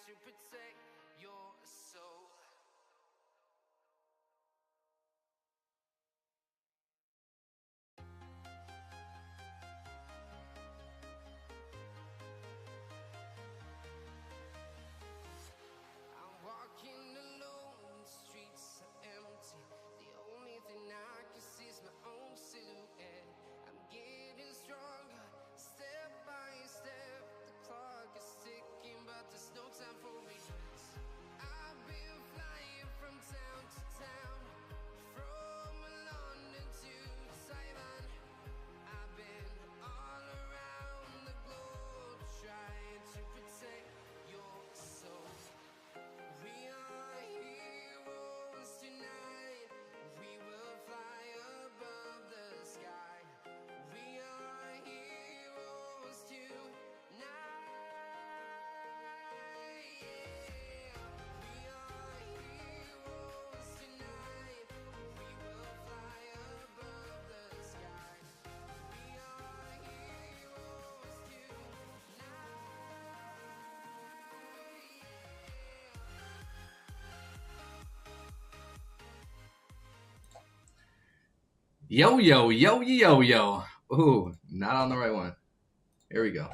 to protect your soul. I'm walking alone, the streets are empty. The only thing I can see is my own silhouette. I'm getting stronger, step by step. The clock is ticking, but there's no time for regrets. I've been flying from town to town, from London to Taiwan. I've been all around the globe, trying to protect your soul. We are heroes tonight. We will fly above the sky. We are heroes tonight. Yeah. We are heroes tonight. We will fly above the sky. We are heroes tonight. Yo, yo, yo, yo, yo. Ooh, not on the right one. Here we go.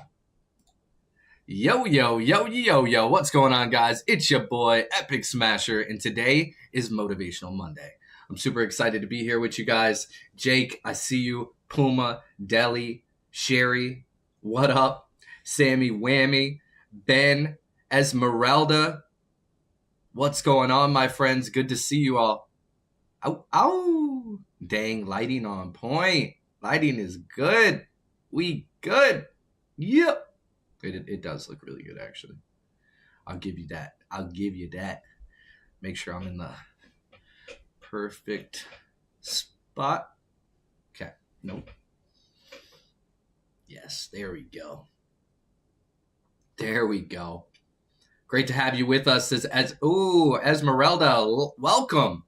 Yo, yo, yo, yo, yo. What's going on, guys? It's your boy, Epic Smasher, and today is Motivational Monday. I'm super excited to be here with you guys. Jake, I see you. Puma, Deli, Sherry, what up? Sammy, Whammy, Ben, Esmeralda. What's going on, my friends? Good to see you all. Ow, ow. Dang, lighting on point. Lighting is good. We good. Yep. It does look really good, actually. I'll give you that. I'll give you that. Make sure I'm in the perfect spot. Okay. Nope. Yes, there we go. There we go. Great to have you with us. Esmeralda, welcome.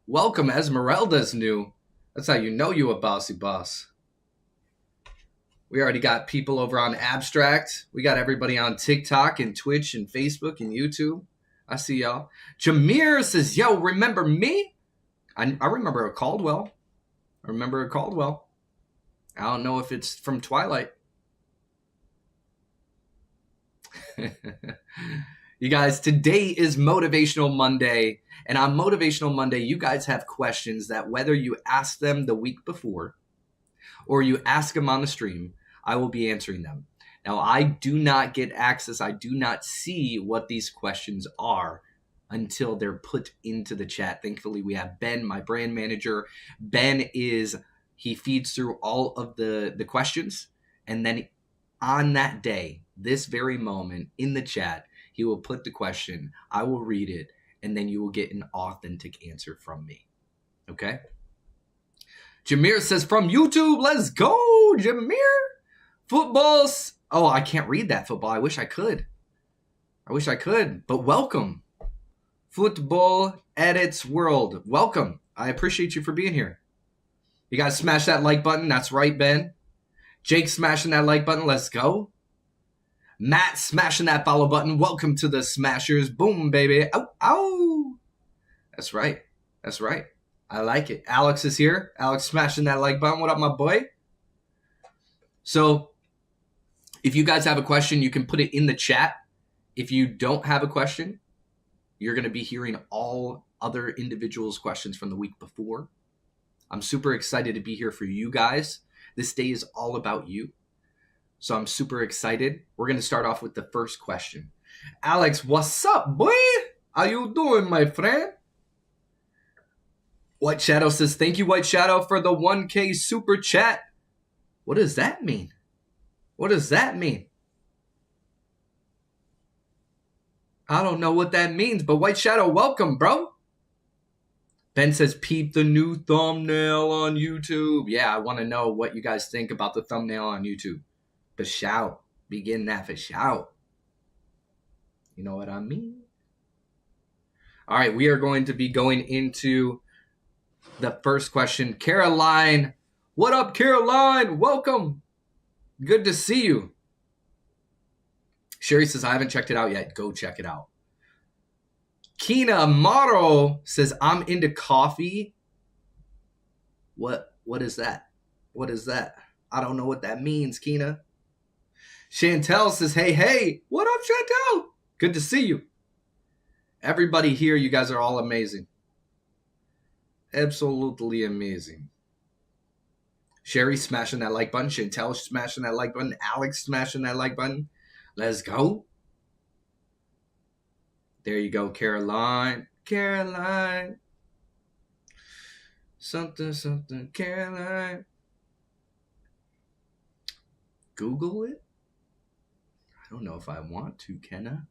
Welcome, Esmeralda's new. That's how you know you a bossy boss. We already got people over on Abstract. We got everybody on TikTok and Twitch and Facebook and YouTube. I see y'all. Jameer says, yo, remember me? I remember a Caldwell. I don't know if it's from Twilight. You guys, today is Motivational Monday. And on Motivational Monday, you guys have questions that whether you ask them the week before or you ask them on the stream, I will be answering them. Now, I do not get access. I do not see what these questions are until they're put into the chat. Thankfully, we have Ben, my brand manager. Ben he feeds through all of the questions. And then on that day, this very moment in the chat, he will put the question. I will read it. And then you will get an authentic answer from me. Okay? Jameer says, from YouTube, let's go, Jameer. Footballs. Oh, I can't read that football. I wish I could. But welcome. Football Edits World. Welcome. I appreciate you for being here. You guys smash that like button. That's right, Ben. Jake smashing that like button. Let's go. Matt smashing that follow button. Welcome to the Smashers. Boom, baby. Ow, ow. That's right. I like it. Alex is here. Alex smashing that like button. What up, my boy? So if you guys have a question, you can put it in the chat. If you don't have a question, you're going to be hearing all other individuals' questions from the week before. I'm super excited to be here for you guys. This day is all about you. So I'm super excited. We're going to start off with the first question. Alex, what's up, boy? How you doing, my friend? White Shadow says, thank you, White Shadow, for the 1K super chat. What does that mean? I don't know what that means, but White Shadow, welcome, bro. Ben says, peep the new thumbnail on YouTube. Yeah, I want to know what you guys think about the thumbnail on YouTube. For shout. Begin that for shout. You know what I mean? All right, we are going to be going into the first question. Caroline. What up, Caroline? Welcome. Good to see you. Sherry says, I haven't checked it out yet. Go check it out. Kina Maro says, I'm into coffee. What is that? What is that? I don't know what that means, Kina. Chantel says, hey, what up, Chantel? Good to see you. Everybody here, you guys are all amazing. Absolutely amazing. Sherry smashing that like button. Chantel smashing that like button. Alex smashing that like button. Let's go. There you go, Caroline. Caroline. Something, Caroline. Google it? I don't know if I want to, can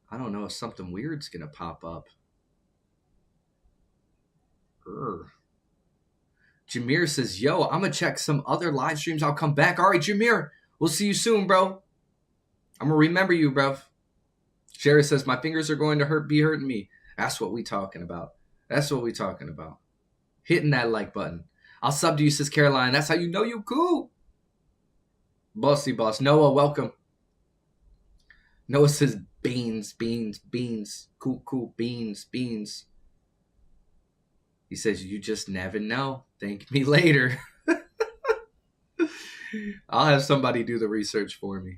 I don't know if something weird's going to pop up. Jameer says, yo, I'm going to check some other live streams. I'll come back. All right, Jameer, we'll see you soon, bro. I'm going to remember you, bro. Sherry says, my fingers are going to be hurting me. That's what we talking about. That's what we talking about. Hitting that like button. I'll sub to you, says Caroline. That's how you know you cool. Bossy boss. Noah, welcome. Noah says, beans. Cool, beans. He says, you just never know. Thank me later. I'll have somebody do the research for me.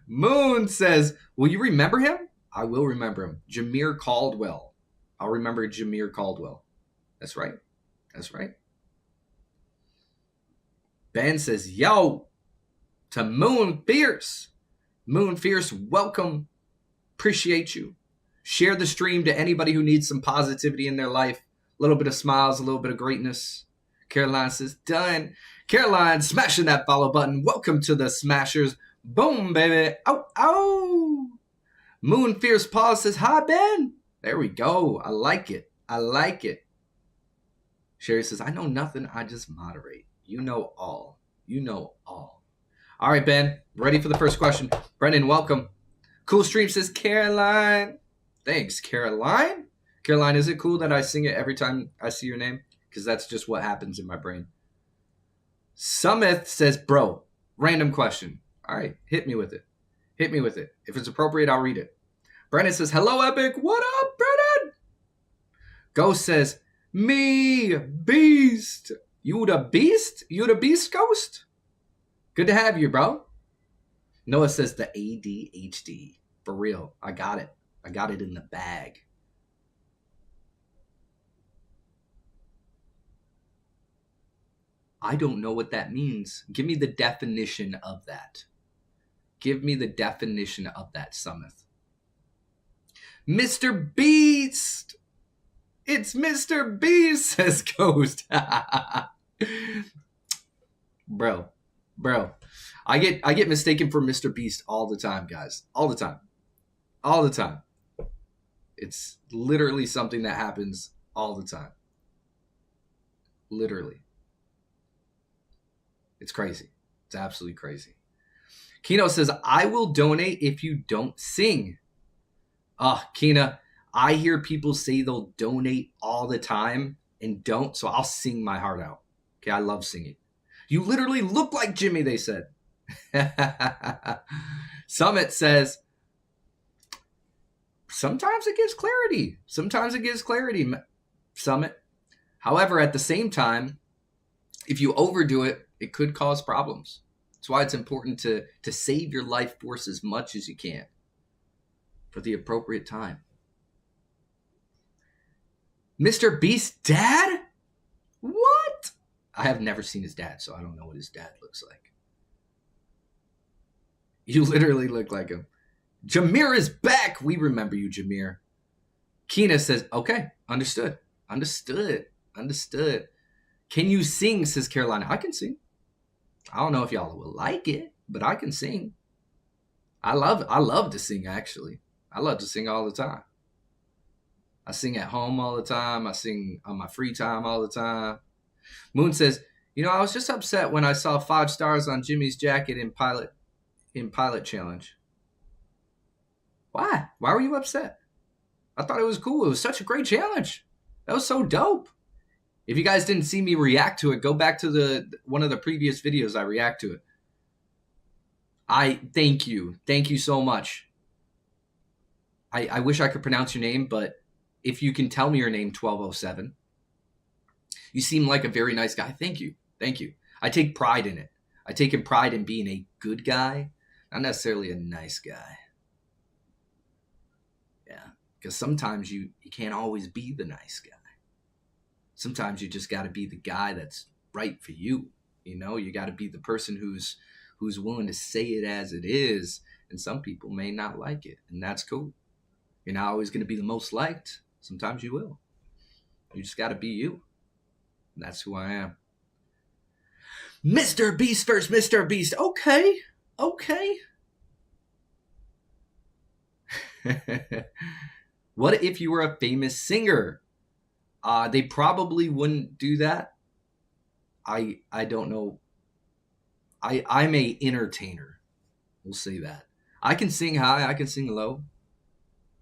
Moon says, will you remember him? I will remember him. Jameer Caldwell. I'll remember Jameer Caldwell. That's right. Ben says, yo, to Moon Fierce. Moon Fierce, welcome. Appreciate you. Share the stream to anybody who needs some positivity in their life. A little bit of smiles, a little bit of greatness. Caroline says, done. Caroline, smashing that follow button. Welcome to the Smashers. Boom, baby. Ow. Moon Fierce Paul says, hi, Ben. There we go. I like it. Sherry says, I know nothing. I just moderate. You know all. All right, Ben. Ready for the first question. Brendan, welcome. Cool stream, says Caroline. Thanks, Caroline. Caroline, is it cool that I sing it every time I see your name? Because that's just what happens in my brain. Summit says, bro, random question. All right, hit me with it. If it's appropriate, I'll read it. Brennan says, hello, Epic. What up, Brennan? Ghost says, me, Beast. You the Beast? You the Beast, Ghost? Good to have you, bro. Noah says the ADHD. For real. I got it. I got it in the bag. I don't know what that means. Give me the definition of that. Summit. Mr. Beast! It's Mr. Beast, says Ghost. Bro. I get mistaken for Mr. Beast all the time, guys. All the time. It's literally something that happens all the time. Literally. It's crazy. It's absolutely crazy. Kino says, I will donate if you don't sing. Kina, I hear people say they'll donate all the time and don't, so I'll sing my heart out. Okay, I love singing. You literally look like Jimmy, they said. Summit says, sometimes it gives clarity. Summit. However, at the same time, if you overdo it, it could cause problems. That's why it's important to save your life force as much as you can for the appropriate time. Mr. Beast's dad? What? I have never seen his dad, so I don't know what his dad looks like. You literally look like him. Jameer is back. We remember you, Jameer. Kina says, okay, understood. Can you sing, says Carolina. I can sing. I don't know if y'all will like it, but I can sing. I love to sing, actually. I love to sing all the time. I sing at home all the time. I sing on my free time all the time. Moon says, I was just upset when I saw 5 stars on Jimmy's jacket in Pilot Challenge. Why? Why were you upset? I thought it was cool. It was such a great challenge. That was so dope. If you guys didn't see me react to it, go back to one of the previous videos I react to it. I thank you. Thank you so much. I wish I could pronounce your name, but if you can tell me your name, 1207. You seem like a very nice guy. Thank you. Thank you. I take pride in it. I take pride in being a good guy, not necessarily a nice guy. Yeah. Because sometimes you can't always be the nice guy. Sometimes you just got to be the guy that's right for you. You know, you got to be the person who's willing to say it as it is. And some people may not like it, and that's cool. You're not always going to be the most liked. Sometimes you will. You just got to be you. And that's who I am. Mr. Beast first, Mr. Beast. Okay. What if you were a famous singer? They probably wouldn't do that. I don't know. I'm a entertainer. We'll say that. I can sing high. I can sing low.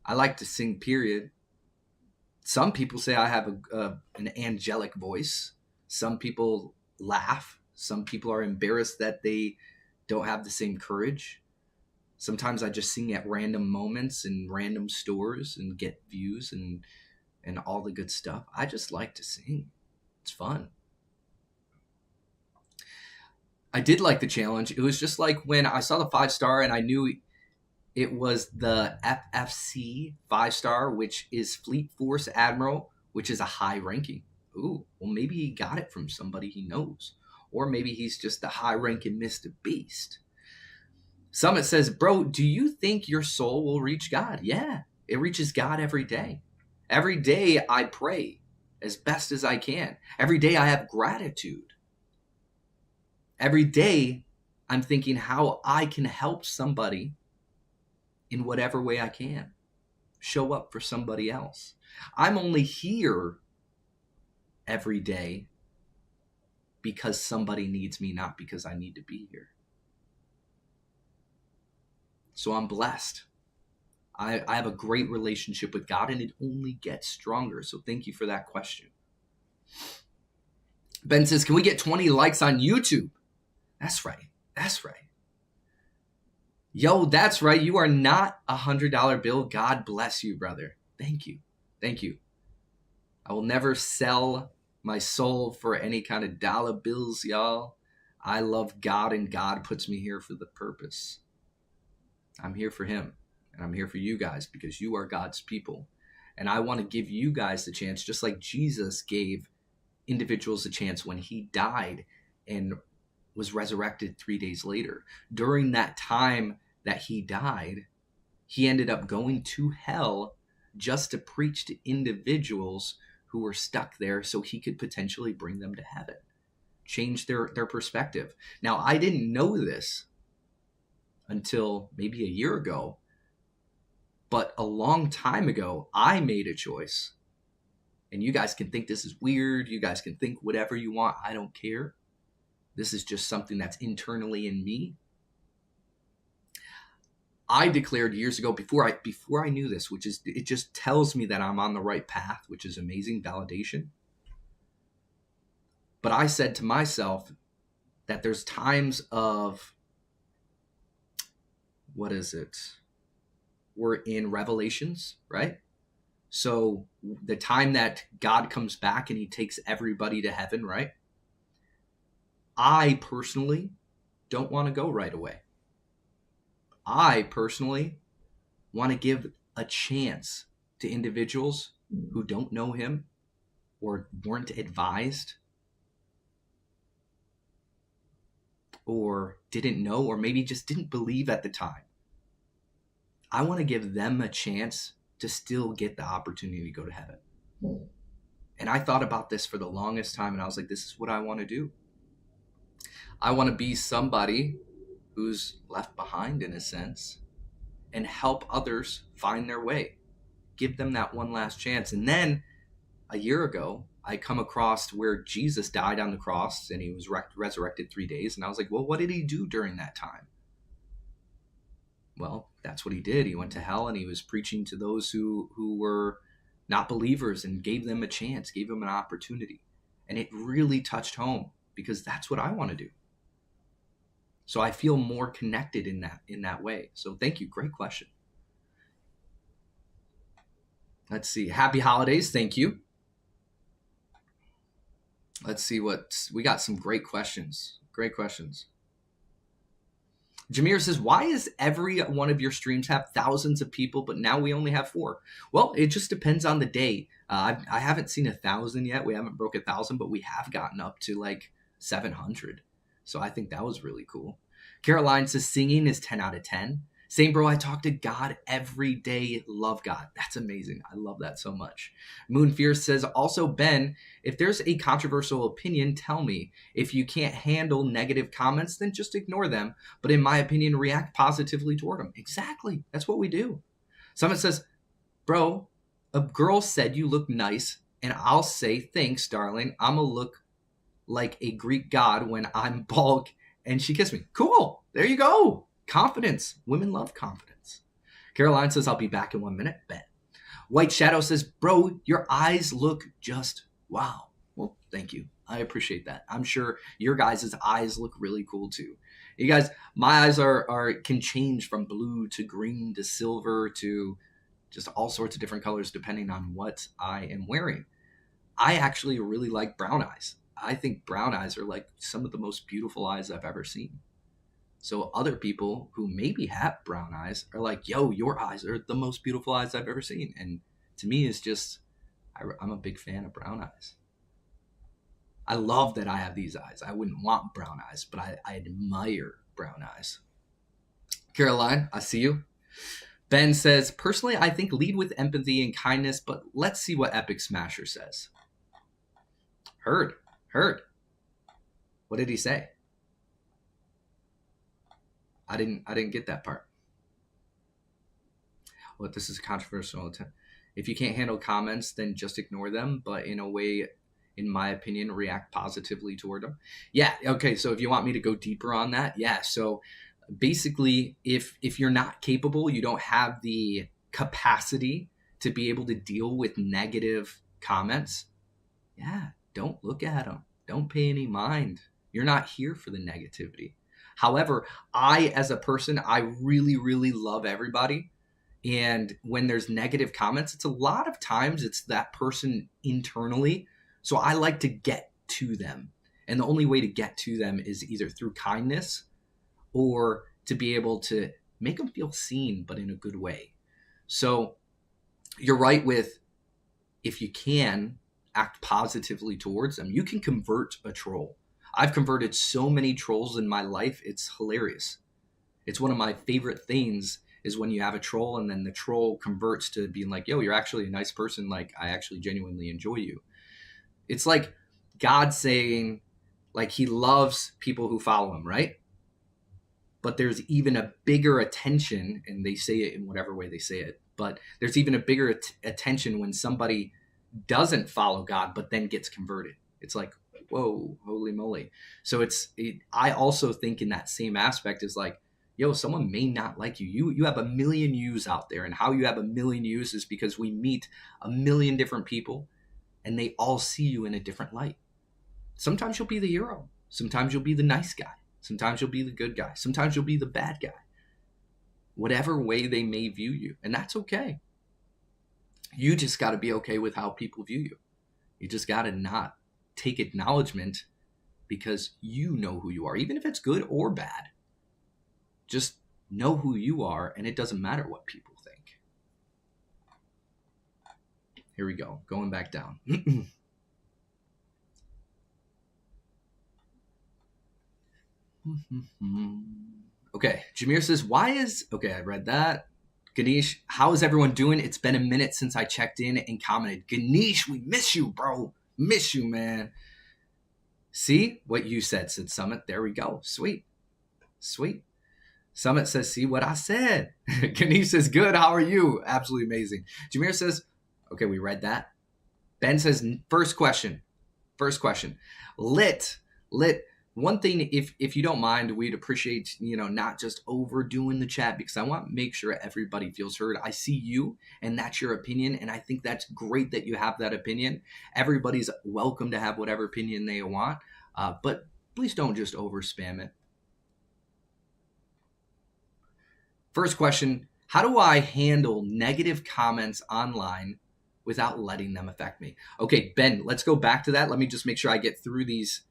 I like to sing, period. Some people say I have an angelic voice. Some people laugh. Some people are embarrassed that they don't have the same courage. Sometimes I just sing at random moments in random stores and get views and all the good stuff. I just like to sing. It's fun. I did like the challenge. It was just like when I saw the 5-star and I knew it was the FFC 5-star, which is Fleet Force Admiral, which is a high ranking. Ooh, well, maybe he got it from somebody he knows. Or maybe he's just the high-ranking Mr. Beast. Summit says, bro, do you think your soul will reach God? Yeah, it reaches God every day. Every day I pray as best as I can. Every day I have gratitude. Every day I'm thinking how I can help somebody in whatever way I can. Show up for somebody else. I'm only here every day because somebody needs me, not because I need to be here. So I'm blessed. I have a great relationship with God, and it only gets stronger. So thank you for that question. Ben says, can we get 20 likes on YouTube? That's right. Yo, that's right. You are not a $100 bill. God bless you, brother. Thank you. I will never sell my soul for any kind of dollar bills, y'all. I love God, and God puts me here for the purpose. I'm here for him, and I'm here for you guys because you are God's people. And I want to give you guys the chance, just like Jesus gave individuals a chance when he died and was resurrected 3 days later. During that time that he died, he ended up going to hell just to preach to individuals who were stuck there so he could potentially bring them to heaven, change their perspective. Now, I didn't know this until maybe a year ago, but a long time ago, I made a choice. And you guys can think this is weird. You guys can think whatever you want. I don't care. This is just something that's internally in me. I declared years ago, before I knew this, which is, it just tells me that I'm on the right path, which is amazing validation. But I said to myself that there's times of, what is it? We're in Revelations, right? So the time that God comes back and he takes everybody to heaven, right? I personally don't want to go right away. I personally want to give a chance to individuals who don't know him or weren't advised or didn't know or maybe just didn't believe at the time. I want to give them a chance to still get the opportunity to go to heaven. And I thought about this for the longest time, and I was like, this is what I want to do. I want to be somebody who's left behind in a sense and help others find their way. Give them that one last chance. And then a year ago, I come across where Jesus died on the cross and he was resurrected 3 days. And I was like, well, what did he do during that time? Well, that's what he did. He went to hell and he was preaching to those who were not believers and gave them a chance, gave them an opportunity. And it really touched home because that's what I want to do. So I feel more connected in that way. So thank you. Great question. Let's see. Happy holidays. Thank you. Let's see we got some great questions. Great questions. Jameer says, why is every one of your streams have thousands of people, but now we only have 4? Well, it just depends on the day. I haven't seen 1,000 yet. We haven't broke 1,000, but we have gotten up to like 700. So I think that was really cool. Caroline says, singing is 10 out of 10. Same, bro. I talk to God every day. Love God. That's amazing. I love that so much. Moon Fierce says, also, Ben, if there's a controversial opinion, tell me. If you can't handle negative comments, then just ignore them. But in my opinion, react positively toward them. Exactly. That's what we do. Someone says, bro, a girl said you look nice, and I'll say, thanks, darling. I'ma look like a Greek god when I'm bald, and she kissed me. Cool. There you go. Confidence. Women love confidence. Caroline says, I'll be back in 1 minute. Bet. White Shadow says, bro, your eyes look just wow. Well, thank you. I appreciate that. I'm sure your guys' eyes look really cool too. You guys, my eyes can change from blue to green to silver to just all sorts of different colors depending on what I am wearing. I actually really like brown eyes. I think brown eyes are like some of the most beautiful eyes I've ever seen. So other people who maybe have brown eyes are like, yo, your eyes are the most beautiful eyes I've ever seen. And to me, it's just, I'm a big fan of brown eyes. I love that I have these eyes. I wouldn't want brown eyes, but I admire brown eyes. Caroline, I see you. Ben says, personally, I think lead with empathy and kindness, but let's see what Epic Smasher says. Heard. What did he say? I didn't get that part. Well, this is a controversial attempt. If you can't handle comments, then just ignore them. But in a way, in my opinion, react positively toward them. Yeah. Okay. So if you want me to go deeper on that, yeah. So basically, if you're not capable, you don't have the capacity to be able to deal with negative comments. Yeah. Don't look at them. Don't pay any mind. You're not here for the negativity. However, as a person, I really, really love everybody. And when there's negative comments, it's a lot of times it's that person internally. So I like to get to them. And the only way to get to them is either through kindness or to be able to make them feel seen, but in a good way. So you're right with, if you can act positively towards them, you can convert a troll. I've converted so many trolls in my life. It's hilarious. It's one of my favorite things is when you have a troll and then the troll converts to being like, yo, you're actually a nice person. Like, I actually genuinely enjoy you. It's like God saying, like, he loves people who follow him, right? But there's even a bigger attention, and they say it in whatever way they say it, but there's even a bigger attention when somebody doesn't follow God, but then gets converted. It's like, whoa, holy moly. So I also think in that same aspect is like, yo, someone may not like you. You have a million yous out there, and how you have a million yous is because we meet a million different people, and they all see you in a different light. Sometimes you'll be the hero. Sometimes you'll be the nice guy. Sometimes you'll be the good guy. Sometimes you'll be the bad guy. Whatever way they may view you, and that's okay. You just got to be okay with how people view you. You just got to not take acknowledgement because you know who you are, even if it's good or bad. Just know who you are, and it doesn't matter what people think. Here we go, going back down. Okay, Jameer says, okay, I read that. Ganesh, how is everyone doing? It's been a minute since I checked in and commented. Ganesh, we miss you, bro. Miss you, man. See what you said Summit. There we go. Sweet. Summit says, see what I said. Ganesh says, good. How are you? Absolutely amazing. Jameer says, okay, we read that. Ben says, first question. Lit. One thing, if you don't mind, we'd appreciate, not just overdoing the chat, because I want to make sure everybody feels heard. I see you, and that's your opinion, and I think that's great that you have that opinion. Everybody's welcome to have whatever opinion they want, but please don't just over spam it. First question, how do I handle negative comments online without letting them affect me. Okay, Ben, let's go back to that. Let me just make sure I get through these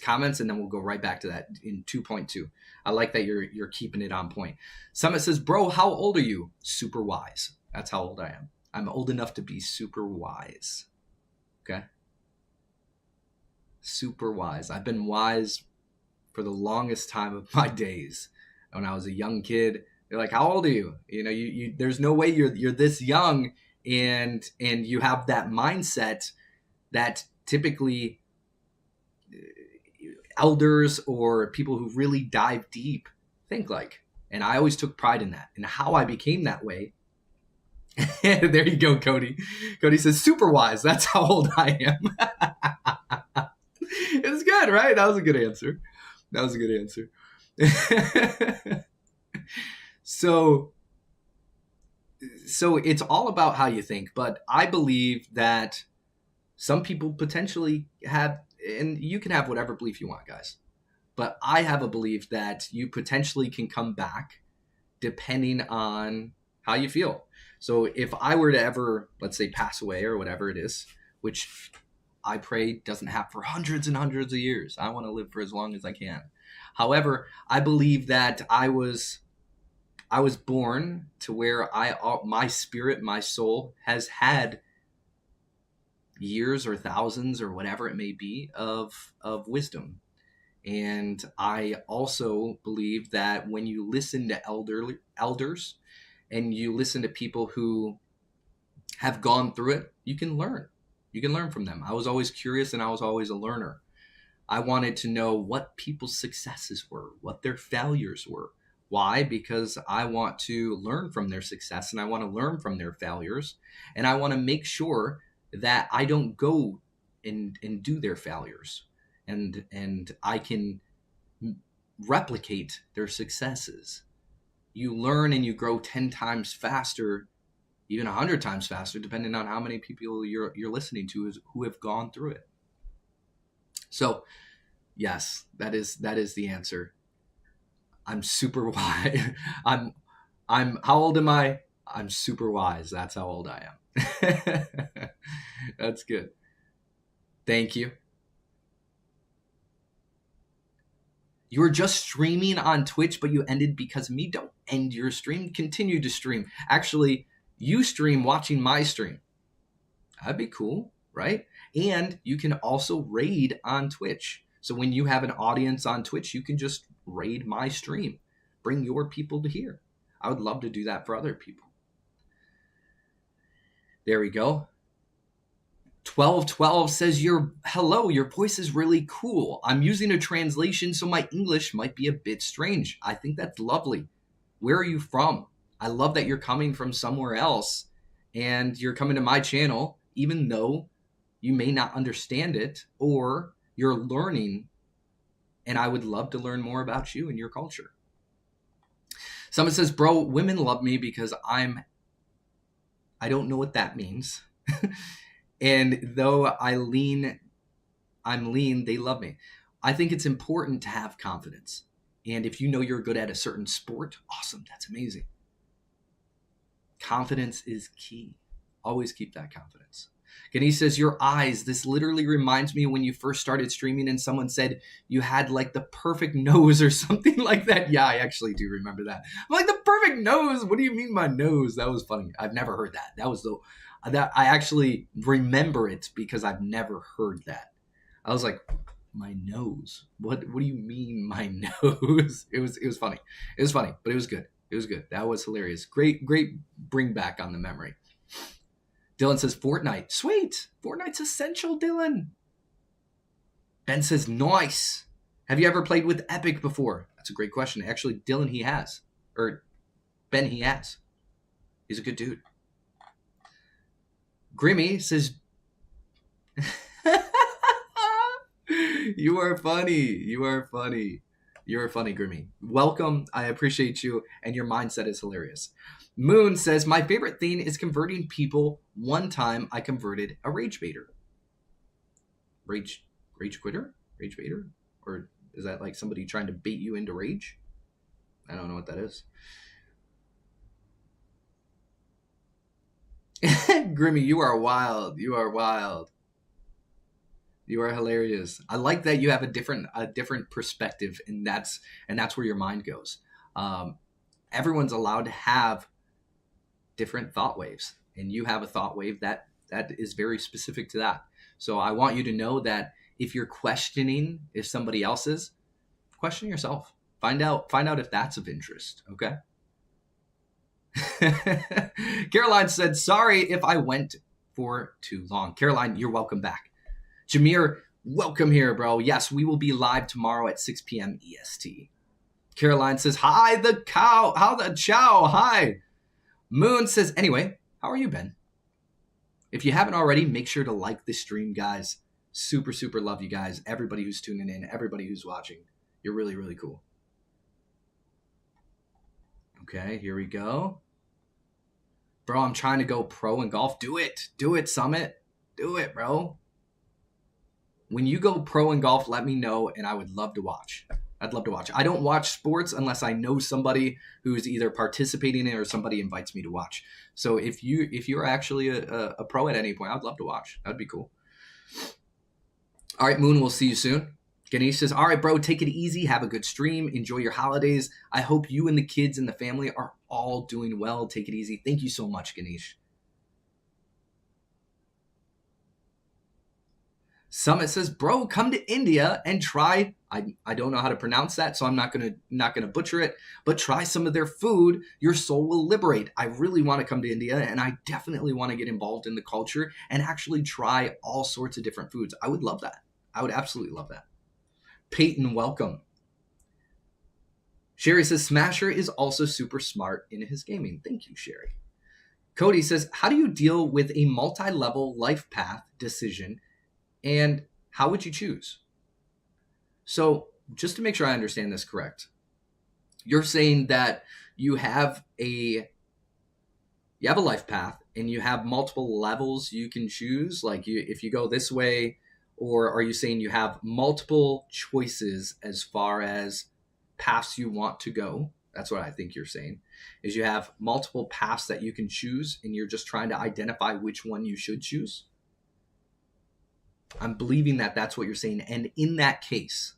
comments, and then we'll go right back to that in 2.2. I like that you're keeping it on point. Summit says, bro, how old are you? Super wise. That's how old I am. I'm old enough to be super wise. Okay? Super wise. I've been wise for the longest time of my days. When I was a young kid, they're like, how old are you? You know, you there's no way you're this young and you have that mindset that typically elders or people who really dive deep think like. And I always took pride in that. And how I became that way. There you go, Cody. Cody says, super wise. That's how old I am. It's good, right? That was a good answer. That was a good answer. So it's all about how you think. But I believe that some people potentially have, and you can have whatever belief you want, guys. But I have a belief that you potentially can come back depending on how you feel. So if I were to ever, let's say, pass away or whatever it is, which I pray doesn't happen for hundreds and hundreds of years. I want to live for as long as I can. However, I believe that I was born to where my spirit, my soul has had years or thousands or whatever it may be of wisdom. And I also believe that when you listen to elders and you listen to people who have gone through it, you can learn. You can learn from them. I was always curious and I was always a learner. I wanted to know what people's successes were, what their failures were. Why? Because I want to learn from their success and I want to learn from their failures. And I want to make sure that I don't go and do their failures. And I can replicate their successes. You learn and you grow 10 times faster, even 100 times faster, depending on how many people you're listening to who have gone through it. So, yes, that is the answer. I'm super wise. I'm how old am I? I'm super wise. That's how old I am. That's good. Thank you. You were just streaming on Twitch, but you ended because of me. Don't end your stream. Continue to stream. Actually, you stream watching my stream. That'd be cool, right? And you can also raid on Twitch. So when you have an audience on Twitch, you can just raid my stream. Bring your people to here. I would love to do that for other people. There we go. 1212 says, hello, your voice is really cool. I'm using a translation, so my English might be a bit strange. I think that's lovely. Where are you from? I love that you're coming from somewhere else and you're coming to my channel, even though you may not understand it or you're learning. And I would love to learn more about you and your culture. Someone says, bro, women love me because I don't know what that means. And though I'm lean, they love me. I think it's important to have confidence. And if you know you're good at a certain sport, awesome, that's amazing. Confidence is key. Always keep that confidence. Kenny says, your eyes, this literally reminds me of when you first started streaming and someone said you had like the perfect nose or something like that. Yeah, I actually do remember that. I'm like, the perfect nose? What do you mean my nose? That was funny. I've never heard that. That I actually remember it because I've never heard that. I was like, my nose? What do you mean my nose? It was funny. It was funny, but it was good. It was good. That was hilarious. Great bring back on the memory. Dylan says Fortnite. Sweet. Fortnite's essential, Dylan. Ben says nice. Have you ever played with Epic before? That's a great question. Actually, Dylan, he has. Or Ben, he has. He's a good dude. Grimmy says, you are funny. You are funny. You're funny, Grimmy. Welcome. I appreciate you. And your mindset is hilarious. Moon says, my favorite thing is converting people. One time I converted a rage baiter. Rage quitter? Rage baiter? Or is that like somebody trying to bait you into rage? I don't know what that is. Grimmy, you are wild. You are wild. You are hilarious. I like that you have a different perspective, and that's where your mind goes. Everyone's allowed to have different thought waves, and you have a thought wave that is very specific to that. So I want you to know that if you're questioning if somebody else is, question yourself. Find out if that's of interest. Okay. Caroline said, sorry if I went for too long. Caroline, you're welcome back. Jameer, welcome here, bro. Yes, we will be live tomorrow at 6 p.m. EST. Caroline says, hi, the cow. How the chow? Hi. Moon says, anyway, how are you, Ben? If you haven't already, make sure to like this stream, guys. Super, super love you guys. Everybody who's tuning in, everybody who's watching. You're really, really cool. Okay, here we go. Bro, I'm trying to go pro in golf. Do it. Do it, Summit. Do it, bro. When you go pro in golf, let me know, and I would love to watch. I'd love to watch. I don't watch sports unless I know somebody who's either participating in it or somebody invites me to watch. So if you're actually a pro at any point, I'd love to watch. That'd be cool. All right, Moon, we'll see you soon. Ganesh says, all right, bro, take it easy. Have a good stream. Enjoy your holidays. I hope you and the kids and the family are all doing well. Take it easy. Thank you so much, Ganesh. Summit says, bro, come to India and try, I don't know how to pronounce that, so I'm not gonna butcher it, but try some of their food. Your soul will liberate. I really want to come to India, and I definitely want to get involved in the culture and actually try all sorts of different foods. I would love that. I would absolutely love that. Peyton, welcome. Sherry says, Smasher is also super smart in his gaming. Thank you, Sherry. Cody says, how do you deal with a multi-level life path decision, and how would you choose? So just to make sure I understand this correct, you're saying that you have a life path and you have multiple levels you can choose, like if you go this way, or are you saying you have multiple choices as far as paths you want to go? That's what I think you're saying, is you have multiple paths that you can choose and you're just trying to identify which one you should choose. I'm believing that that's what you're saying. And in that case,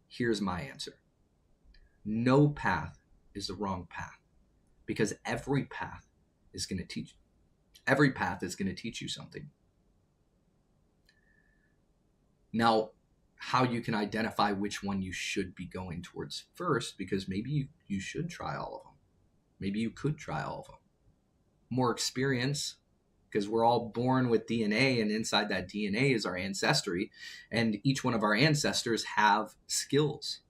here's my answer. No path is the wrong path, because every path is going to teach you something. Now, how you can identify which one you should be going towards first, because maybe you should try all of them. Maybe you could try all of them. More experience, because we're all born with DNA, and inside that DNA is our ancestry, and each one of our ancestors have skills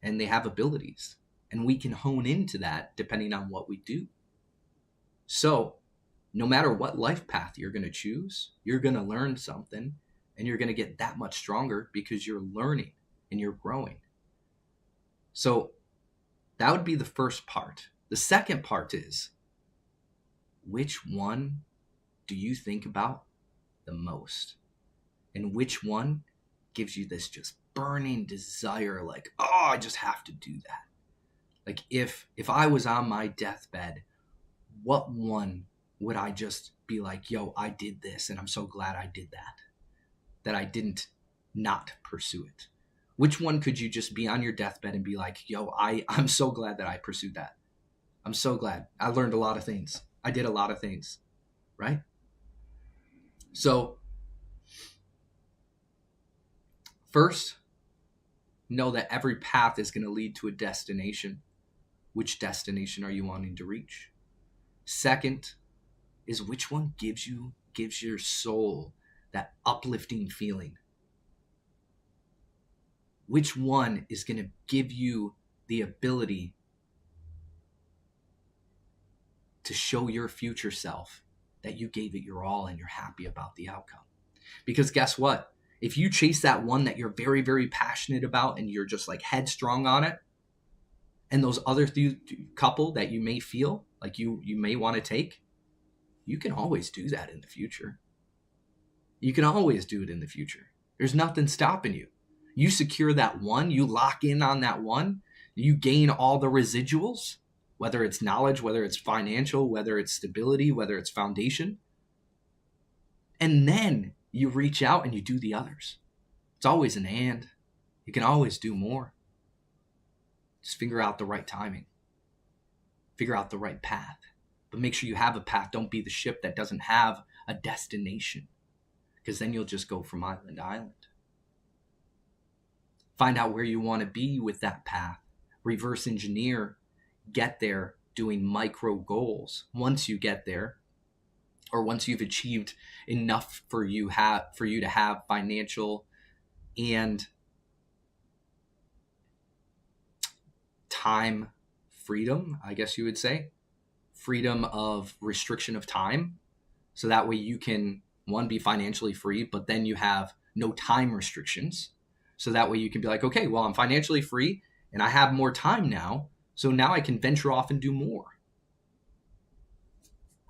and they have abilities, and we can hone into that depending on what we do. So no matter what life path you're going to choose, you're going to learn something, and you're going to get that much stronger because you're learning and you're growing. So that would be the first part. The second part is, which one do you think about the most? And which one gives you this just burning desire, like, oh, I just have to do that? Like if I was on my deathbed, what one would I just be like, yo, I did this and I'm so glad I did that I didn't not pursue it? Which one could you just be on your deathbed and be like, yo, I'm so glad that I pursued that. I'm so glad. I learned a lot of things. I did a lot of things, right? So first, know that every path is going to lead to a destination. Which destination are you wanting to reach? Second is, which one gives your soul that uplifting feeling? Which one is going to give you the ability to show your future self that you gave it your all and you're happy about the outcome? Because guess what? If you chase that one that you're very, very passionate about and you're just like headstrong on it, and those other couple that you may feel like you may want to take, you can always do that in the future. You can always do it in the future. There's nothing stopping you. You secure that one, you lock in on that one, you gain all the residuals, whether it's knowledge, whether it's financial, whether it's stability, whether it's foundation. And then you reach out and you do the others. It's always an and. You can always do more. Just figure out the right timing. Figure out the right path. But make sure you have a path. Don't be the ship that doesn't have a destination, because then you'll just go from island to island. Find out where you want to be with that path. Reverse engineer. Get there doing micro goals. Once you get there, or once you've achieved enough for you to have financial and time freedom, I guess you would say, freedom of restriction of time. So that way you can, one, be financially free, but then you have no time restrictions. So that way you can be like, okay, well, I'm financially free and I have more time now. So now I can venture off and do more.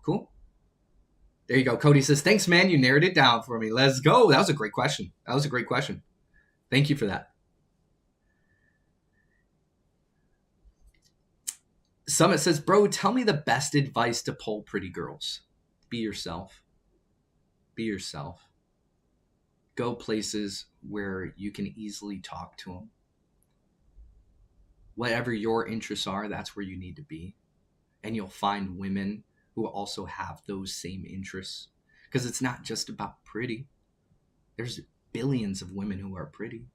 Cool. There you go. Cody says, thanks, man. You narrowed it down for me. Let's go. That was a great question. Thank you for that. Summit says, bro, tell me the best advice to pull pretty girls. Be yourself. Be yourself. Go places where you can easily talk to them. Whatever your interests are, that's where you need to be. And you'll find women who also have those same interests. Because it's not just about pretty. There's billions of women who are pretty.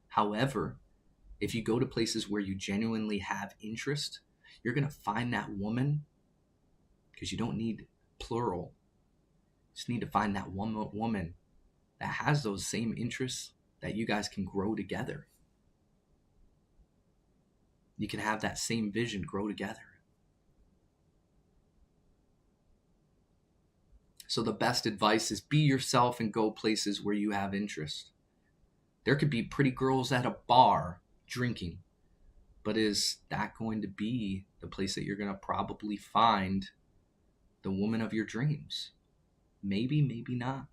However, if you go to places where you genuinely have interest, you're going to find that woman, because you don't need plural. You just need to find that one woman that has those same interests that you guys can grow together. You can have that same vision, grow together. So the best advice is be yourself and go places where you have interest. There could be pretty girls at a bar drinking, but is that going to be the place that you're going to probably find the woman of your dreams? Maybe, maybe not.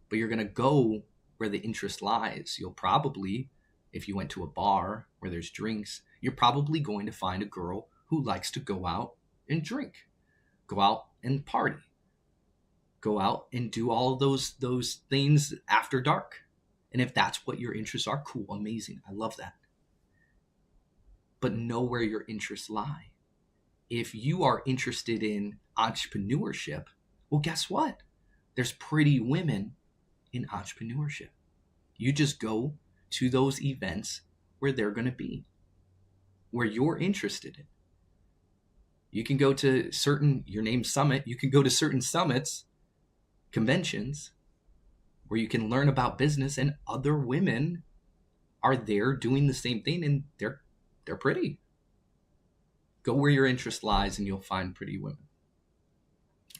But you're going to go where the interest lies. You'll probably, if you went to a bar where there's drinks, you're probably going to find a girl who likes to go out and drink, go out and party, go out and do all of those things after dark. And if that's what your interests are, cool, amazing. I love that. But know where your interests lie. If you are interested in entrepreneurship, well, guess what? There's pretty women in entrepreneurship. You just go to those events where they're going to be, where you're interested in. You can go to your name's Summit, you can go to certain summits, conventions, where you can learn about business, and other women are there doing the same thing, and they're pretty. Go where your interest lies and you'll find pretty women.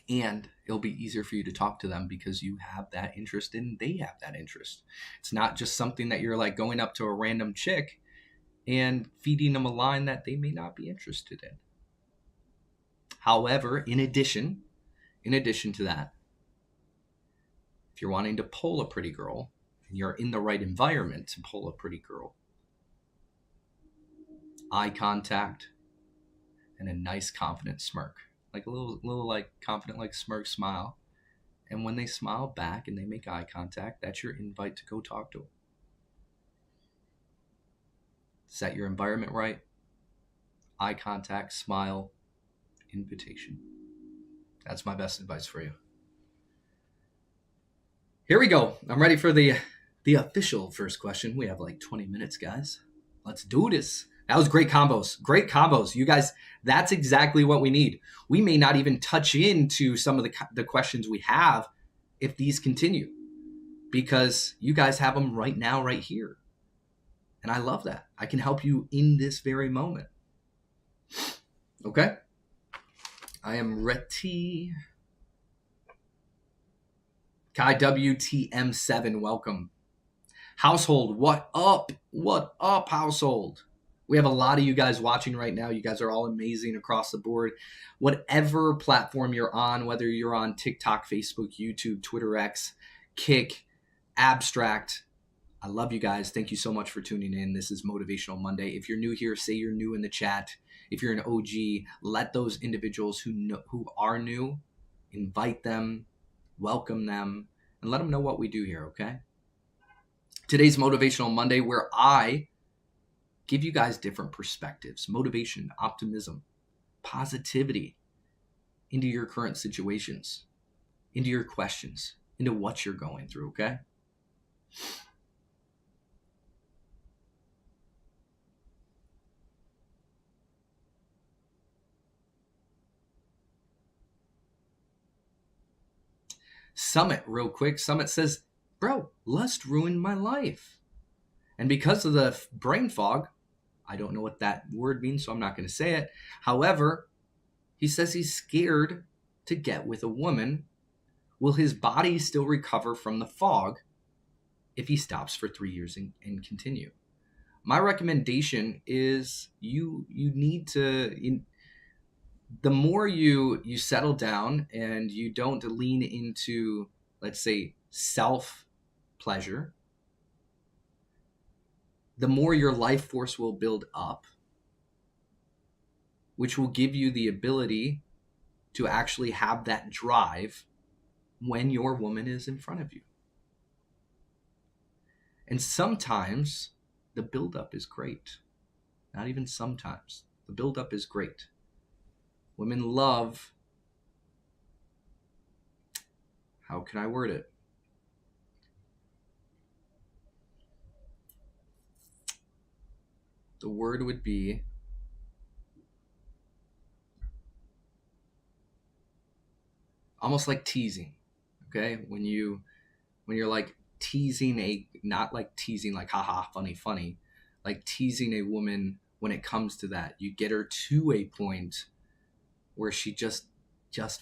And it'll be easier for you to talk to them because you have that interest and they have that interest. It's not just something that you're like going up to a random chick and feeding them a line that they may not be interested in. However, in addition to that, if you're wanting to pull a pretty girl and you're in the right environment to pull a pretty girl, eye contact and a nice confident smirk, like a little like confident, like smirk smile. And when they smile back and they make eye contact, that's your invite to go talk to them. Set your environment right. Eye contact, smile, invitation. That's my best advice for you. Here we go. I'm ready for the official first question. We have like 20 minutes, guys. Let's do this. That was great combos. Great combos. You guys, that's exactly what we need. We may not even touch into some of the questions we have if these continue, because you guys have them right now, right here. And I love that. I can help you in this very moment. Okay? I am ready. Kai WTM7, welcome. Household, what up? What up, household? We have a lot of you guys watching right now. You guys are all amazing across the board. Whatever platform you're on, whether you're on TikTok, Facebook, YouTube, Twitter X, Kick, Abstract, I love you guys. Thank you so much for tuning in. This is Motivational Monday. If you're new here, say you're new in the chat. If you're an OG, let those individuals who are new, invite them, welcome them, and let them know what we do here, okay? Today's Motivational Monday, where I give you guys different perspectives, motivation, optimism, positivity into your current situations, into your questions, into what you're going through, okay? Summit, real quick. Summit says, bro, lust ruined my life. And because of the brain fog, I don't know what that word means, so I'm not going to say it. However, he says he's scared to get with a woman. Will his body still recover from the fog if he stops for 3 years and continue? My recommendation is you need to, the more you settle down and you don't lean into, let's say, self pleasure, the more your life force will build up, which will give you the ability to actually have that drive when your woman is in front of you. And sometimes the buildup is great. Not even sometimes. The buildup is great. Women love, how can I word it? The word would be almost like teasing. Okay? When you're like teasing not like teasing like haha funny, like teasing a woman when it comes to that. You get her to a point where she just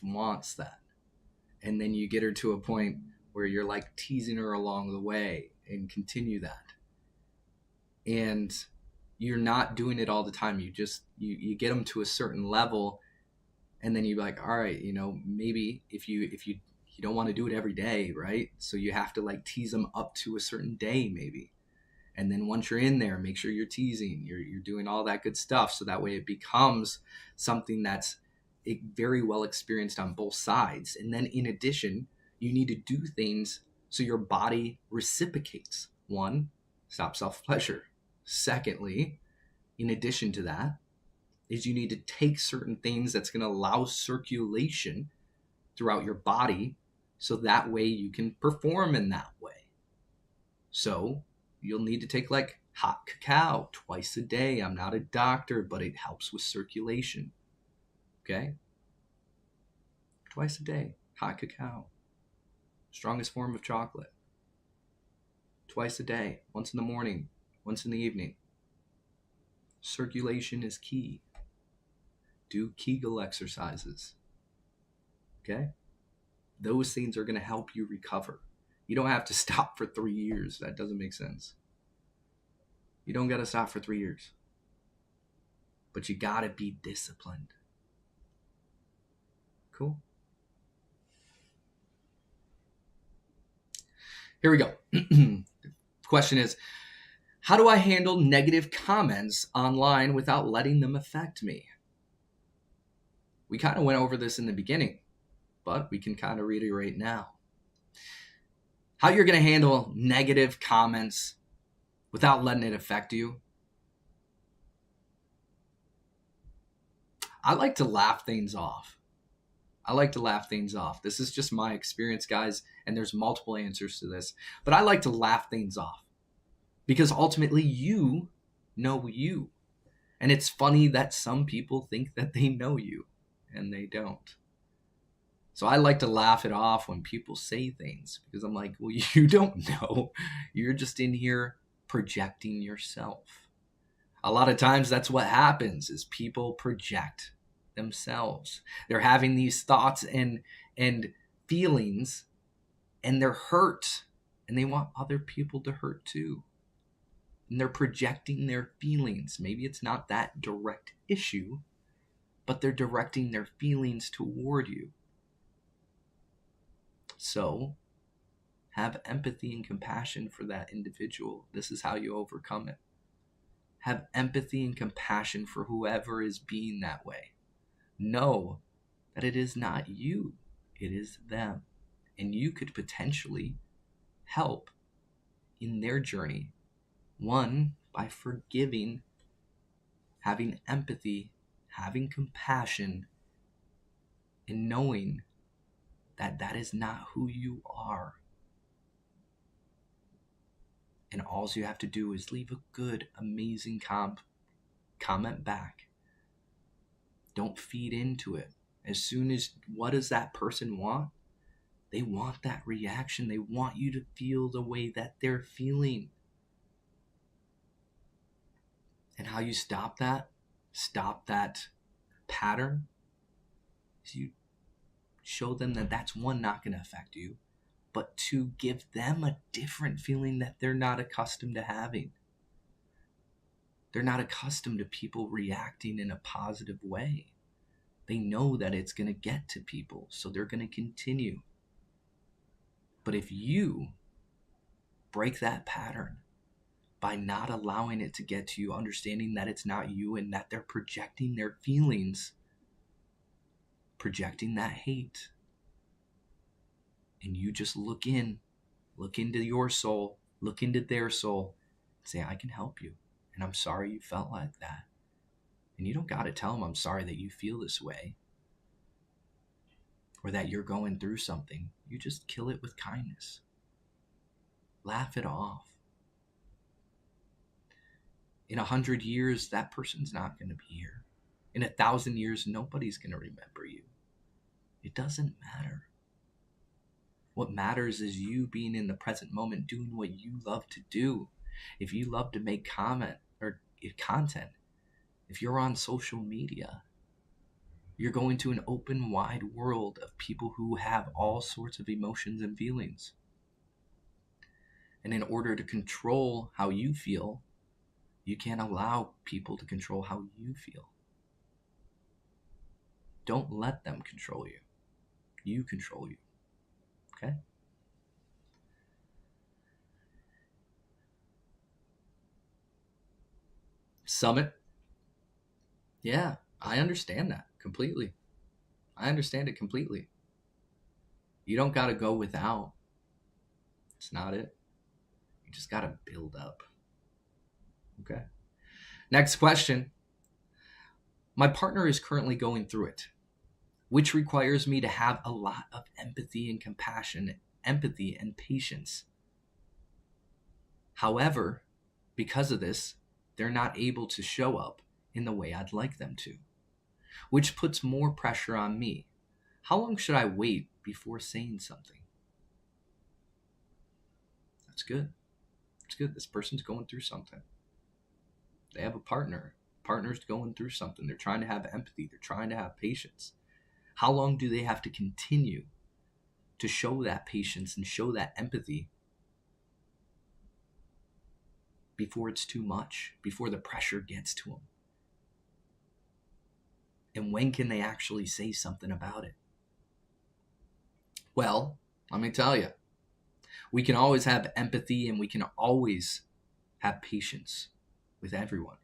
wants that. And then you get her to a point where you're like teasing her along the way and continue that. And you're not doing it all the time. You get them to a certain level, and then you're like, all right, maybe if you don't want to do it every day, right? So you have to like tease them up to a certain day maybe. And then once you're in there, make sure you're teasing, you're doing all that good stuff. So that way it becomes something that's very well experienced on both sides. And then in addition, you need to do things so your body reciprocates. One, stop self-pleasure. Secondly, in addition to that, is you need to take certain things that's going to allow circulation throughout your body so that way you can perform in that way. So you'll need to take like hot cacao twice a day. I'm not a doctor, but it helps with circulation. Okay? Twice a day, hot cacao. Strongest form of chocolate. Twice a day, once in the morning, once in the evening. Circulation is key. Do Kegel exercises. Okay? Those things are going to help you recover. You don't have to stop for 3 years. That doesn't make sense. You don't got to stop for 3 years. But you got to be disciplined. Cool? Here we go. The question is, how do I handle negative comments online without letting them affect me? We kind of went over this in the beginning, but we can kind of reiterate now. How you're going to handle negative comments without letting it affect you. I like to laugh things off. This is just my experience, guys, and there's multiple answers to this. But I like to laugh things off because ultimately you know you. And it's funny that some people think that they know you and they don't. So I like to laugh it off when people say things because I'm like, well, you don't know. You're just in here projecting yourself. A lot of times that's what happens is people project themselves. They're having these thoughts and feelings and they're hurt and they want other people to hurt too. And they're projecting their feelings. Maybe it's not that direct issue, but they're directing their feelings toward you. So Have empathy and compassion for that individual. This is how you overcome it. Have empathy and compassion for whoever is being that way. Know that it is not you, it is them. And you could potentially help in their journey. One, by forgiving, having empathy, having compassion, and knowing that that is not who you are. And all you have to do is leave a good, amazing comment back. Don't feed into it. As soon as, what does that person want? They want that reaction. They want you to feel the way that they're feeling. And how you stop that pattern, is you show them that that's, one, not going to affect you, but to give them a different feeling that they're not accustomed to having. They're not accustomed to people reacting in a positive way. They know that it's going to get to people, so they're going to continue. But if you break that pattern by not allowing it to get to you, understanding that it's not you and that they're projecting their feelings, projecting that hate, and you just look into your soul, look into their soul, and say, I can help you, and I'm sorry you felt like that. And you don't got to tell them, I'm sorry that you feel this way, or that you're going through something. You just kill it with kindness. Laugh it off. In 100 years, that person's not going to be here. In 1,000 years, nobody's going to remember you. It doesn't matter. What matters is you being in the present moment, doing what you love to do. If you love to make content, if you're on social media, you're going to an open, wide world of people who have all sorts of emotions and feelings. And in order to control how you feel, you can't allow people to control how you feel. Don't let them control you. You control you. Okay? Summit. Yeah, I understand that completely. I understand it completely. You don't got to go without. It's not it. You just got to build up. Okay. Next question. My partner is currently going through it, which requires me to have a lot of empathy and compassion, empathy and patience. However, because of this, they're not able to show up in the way I'd like them to, which puts more pressure on me. How long should I wait before saying something? That's good. It's good. This person's going through something. They have a partner. Partner's going through something. They're trying to have empathy. They're trying to have patience. How long do they have to continue to show that patience and show that empathy before it's too much, before the pressure gets to them? And when can they actually say something about it? Well, let me tell you, we can always have empathy and we can always have patience with everyone.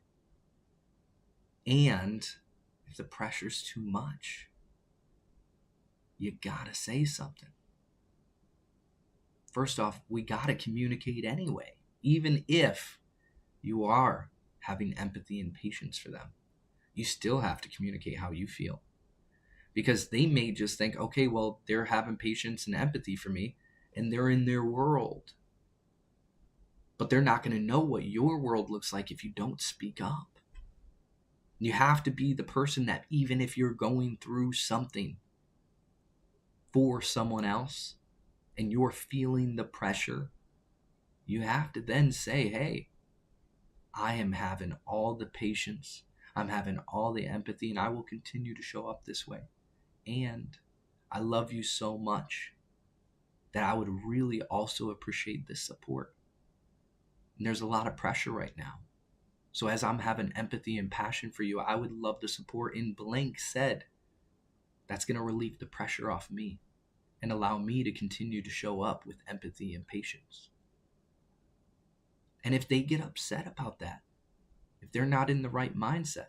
And if the pressure's too much, you gotta say something. First off, we gotta communicate anyway, even if you are having empathy and patience for them. You still have to communicate how you feel. Because they may just think, okay, well, they're having patience and empathy for me, and they're in their world. But they're not going to know what your world looks like if you don't speak up. You have to be the person that, even if you're going through something for someone else and you're feeling the pressure, you have to then say, hey, I am having all the patience, I'm having all the empathy, and I will continue to show up this way. And I love you so much that I would really also appreciate this support. And there's a lot of pressure right now. So as I'm having empathy and passion for you, I would love the support in blank said. That's going to relieve the pressure off me. and allow me to continue to show up with empathy and patience. And if they get upset about that, if they're not in the right mindset,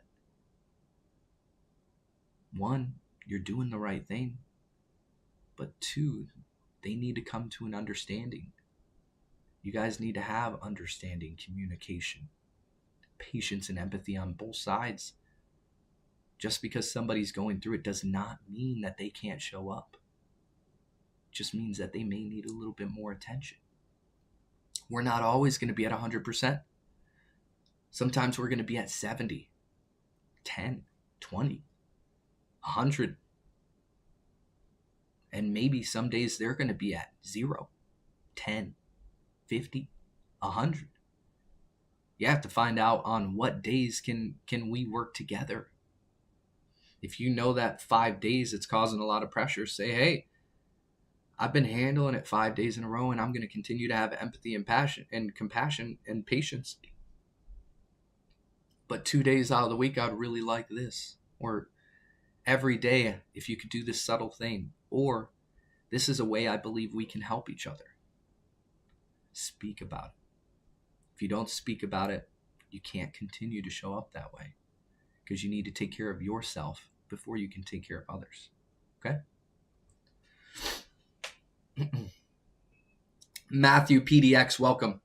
one, you're doing the right thing, but two, they need to come to an understanding. You guys need to have understanding, communication, patience, and empathy on both sides. Just because somebody's going through it does not mean that they can't show up. It just means that they may need a little bit more attention. We're not always going to be at 100%. Sometimes we're going to be at 70, 10, 20, 100. And maybe some days they're going to be at 0, 10, 50, 100. You have to find out on what days can we work together. If you know that 5 days it's causing a lot of pressure, say, hey, I've been handling it 5 days in a row, and I'm going to continue to have empathy and passion and compassion and patience. But 2 days out of the week, I'd really like this. Or every day, if you could do this subtle thing. Or this is a way I believe we can help each other. Speak about it. If you don't speak about it, you can't continue to show up that way, because you need to take care of yourself before you can take care of others. Okay? Matthew PDX, welcome.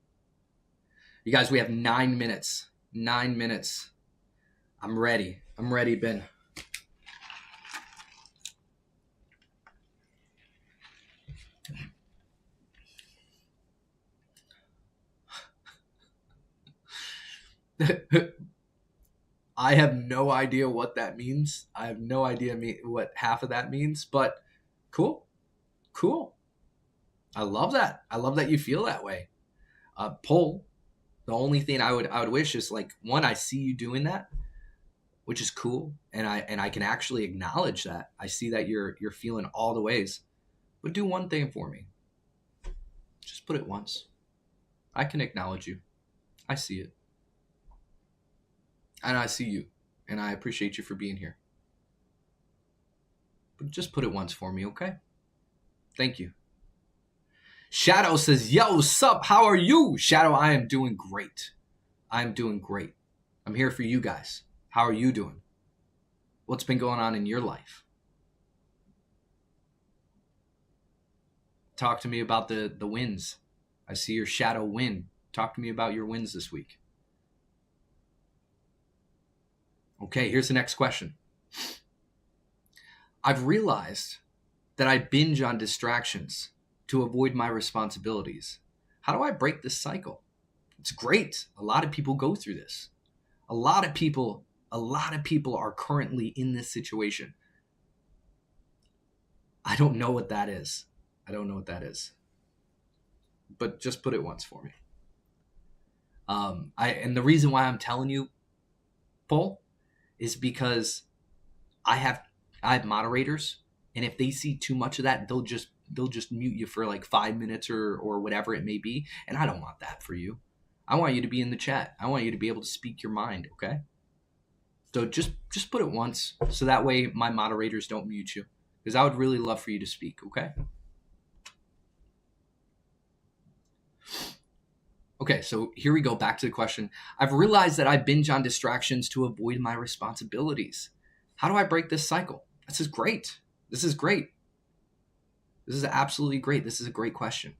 You guys, we have 9 minutes. 9 minutes. I'm ready. Ben. I have no idea what that means. I have no idea what half of that means, but cool. I love that. I love that you feel that way. Paul, the only thing I would wish is, like, one, I see you doing that, which is cool, and I can actually acknowledge that. I see that you're feeling all the ways. But do one thing for me. Just put it once. I can acknowledge you. I see it. And I see you, and I appreciate you for being here. But just put it once for me, okay? Thank you. Shadow says, yo, sup, how are you? Shadow, I am doing great. I'm here for you guys. How are you doing? What's been going on in your life? Talk to me about the wins. I see your shadow win. Talk to me about your wins this week. Okay, here's the next question. I've realized that I binge on distractions to avoid my responsibilities. How do I break this cycle? It's great. A lot of people go through this. A lot of people are currently in this situation. I don't know what that is. But just put it once for me. And the reason why I'm telling you, Paul, is because I have moderators, and if they see too much of that, they'll just mute you for like 5 minutes or whatever it may be. And I don't want that for you. I want you to be in the chat. I want you to be able to speak your mind, okay? So just put it once, so that way my moderators don't mute you, because I would really love for you to speak, okay? Okay, so here we go, back to the question. I've realized that I binge on distractions to avoid my responsibilities. How do I break this cycle? This is great. This is absolutely great. This is a great question.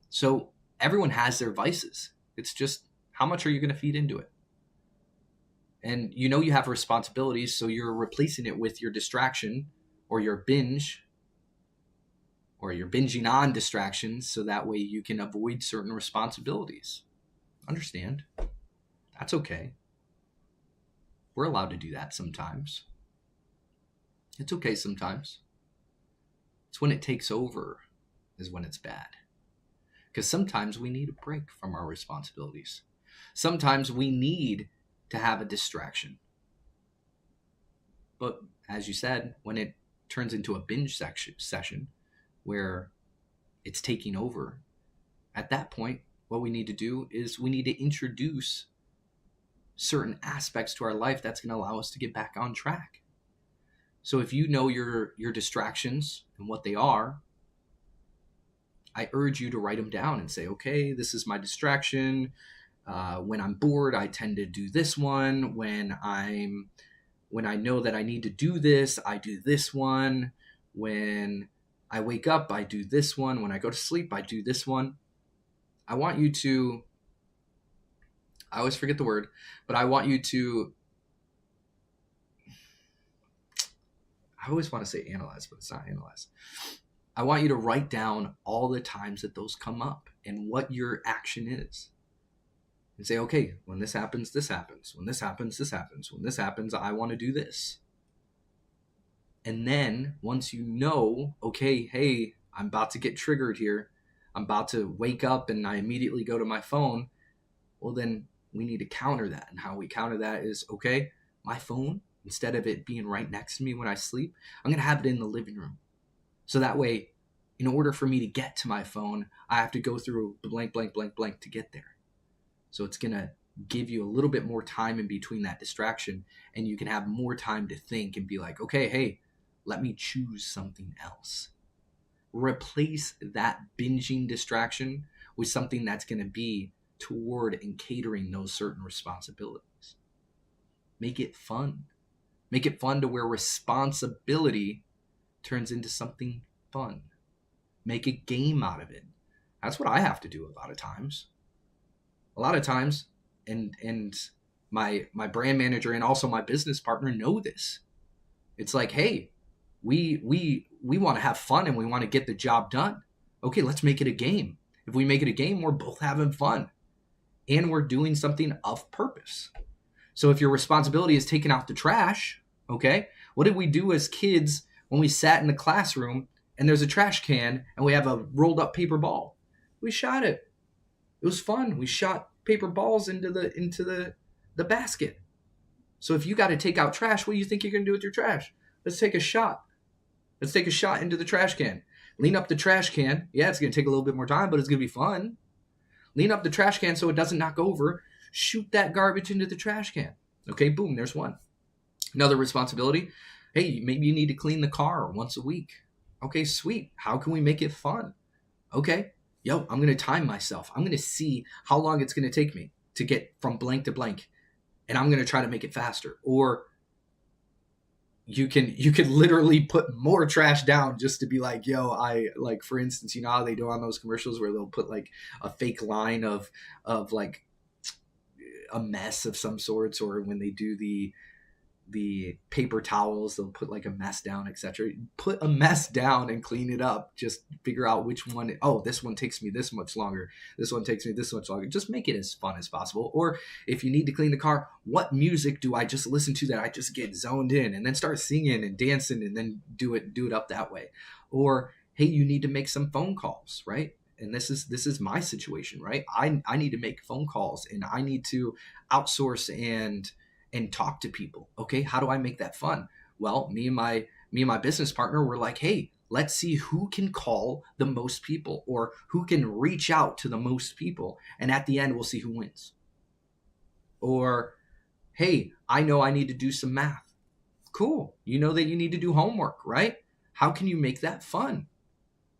So everyone has their vices. It's just, how much are you going to feed into it? And you know you have responsibilities, so you're replacing it with your distraction or your binge, or you're binging on distractions, so that way you can avoid certain responsibilities. Understand? That's okay. We're allowed to do that sometimes. It's okay sometimes. It's when it takes over is when it's bad. Because sometimes we need a break from our responsibilities. Sometimes we need to have a distraction. But as you said, when it turns into a binge session where it's taking over, at that point, what we need to do is we need to introduce certain aspects to our life that's going to allow us to get back on track. So if you know your distractions and what they are, I urge you to write them down and say, okay, this is my distraction. When I'm bored, I tend to do this one. When I know that I need to do this, I do this one. When I wake up, I do this one. When I go to sleep, I do this one. I want you to, I always forget the word, but I want you to, I always want to say analyze, but it's not analyze. I want you to write down all the times that those come up and what your action is. And say, okay, when this happens, this happens. When this happens, this happens. When this happens, I want to do this. And then once you know, okay, hey, I'm about to get triggered here. I'm about to wake up and I immediately go to my phone. Well, then we need to counter that. And how we counter that is, okay, my phone, instead of it being right next to me when I sleep, I'm going to have it in the living room. So that way, in order for me to get to my phone, I have to go through the blank, blank, blank, blank to get there. So it's going to give you a little bit more time in between that distraction, and you can have more time to think and be like, okay, hey, let me choose something else. Replace that binging distraction with something that's going to be toward and catering those certain responsibilities. Make it fun. Make it fun to where responsibility turns into something fun. Make a game out of it. That's what I have to do a lot of times. And my brand manager and also my business partner know this. It's like, hey, we want to have fun and we want to get the job done. Okay, let's make it a game. If we make it a game, we're both having fun and we're doing something of purpose. So if your responsibility is taking out the trash, okay, what did we do as kids when we sat in the classroom and there's a trash can and we have a rolled up paper ball? We shot it. It was fun. We shot paper balls into the basket. So if you got to take out trash, what do you think you're going to do with your trash? Let's take a shot. Let's take a shot into the trash can. Lean up the trash can. Yeah, it's going to take a little bit more time, but it's going to be fun. Lean up the trash can so it doesn't knock over. Shoot that garbage into the trash can. Okay, boom, there's one. Another responsibility. Hey, maybe you need to clean the car once a week. Okay, sweet. How can we make it fun? Okay, I'm going to time myself. I'm going to see how long it's going to take me to get from blank to blank. And I'm going to try to make it faster. Or you can literally put more trash down just to be like, for instance, you know how they do on those commercials where they'll put like a fake line of like a mess of some sorts, or when they do the paper towels, they'll put like a mess down, etc. Put a mess down and clean it up. Just figure out which one. Oh, this one takes me this much longer. This one takes me this much longer. Just make it as fun as possible. Or if you need to clean the car, what music do I just listen to that I just get zoned in, and then start singing and dancing, and then do it up that way. Or hey, you need to make some phone calls, right? And this is my situation, right? I need to make phone calls and I need to outsource and talk to people. Okay, how do I make that fun? Well, me and my business partner were like, hey, let's see who can call the most people or who can reach out to the most people. And at the end, we'll see who wins. Or, hey, I know I need to do some math. Cool. You know that you need to do homework, right? How can you make that fun?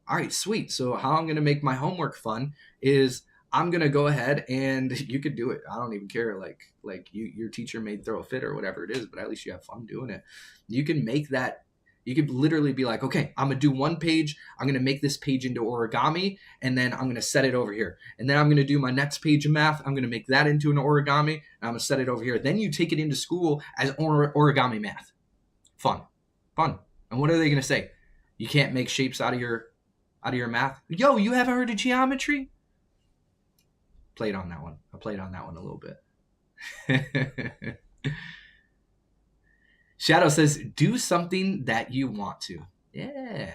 All right, sweet. So how I'm going to make my homework fun is I'm going to go ahead and you could do it. I don't even care. Like your teacher may throw a fit or whatever it is, but at least you have fun doing it. You can make that. You could literally be like, okay, I'm going to do one page. I'm going to make this page into origami, and then I'm going to set it over here. And then I'm going to do my next page of math. I'm going to make that into an origami, and I'm going to set it over here. Then you take it into school as origami math. Fun. And what are they going to say? You can't make shapes out of your math. Yo, you haven't heard of geometry? Played on that one. I played on that one a little bit. Shadow says, do something that you want to. Yeah.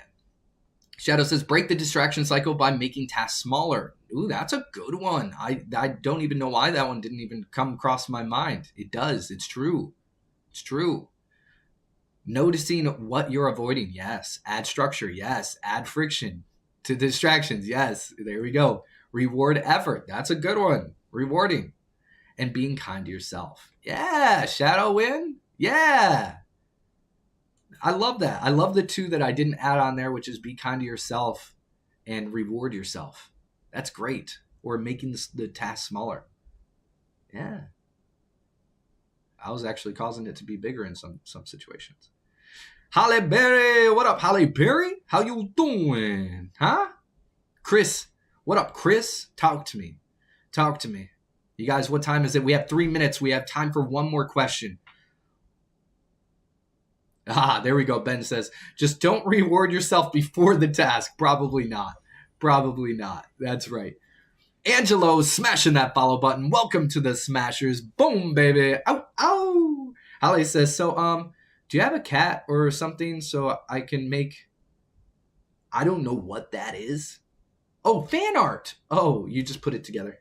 Shadow says, break the distraction cycle by making tasks smaller. Ooh, that's a good one. I don't even know why that one didn't even come across my mind. It does. It's true. It's true. Noticing what you're avoiding. Yes. Add structure. Yes. Add friction to distractions. Yes. There we go. Reward effort. That's a good one. Rewarding. And being kind to yourself. Yeah. Shadow win. Yeah. I love that. I love the two that I didn't add on there, which is be kind to yourself and reward yourself. That's great. Or making the task smaller. Yeah. I was actually causing it to be bigger in some situations. Halle Berry, what up, Halle Berry? How you doing? Huh? Chris, what up, Chris? Talk to me. Talk to me. You guys, what time is it? We have 3 minutes. We have time for one more question. There we go. Ben says, just don't reward yourself before the task. Probably not. Probably not. That's right. Angelo smashing that follow button. Welcome to the Smashers. Boom, baby. Ow, ow. Holly says, so, do you have a cat or something so I can make... I don't know what that is. Oh, fan art. Oh, you just put it together.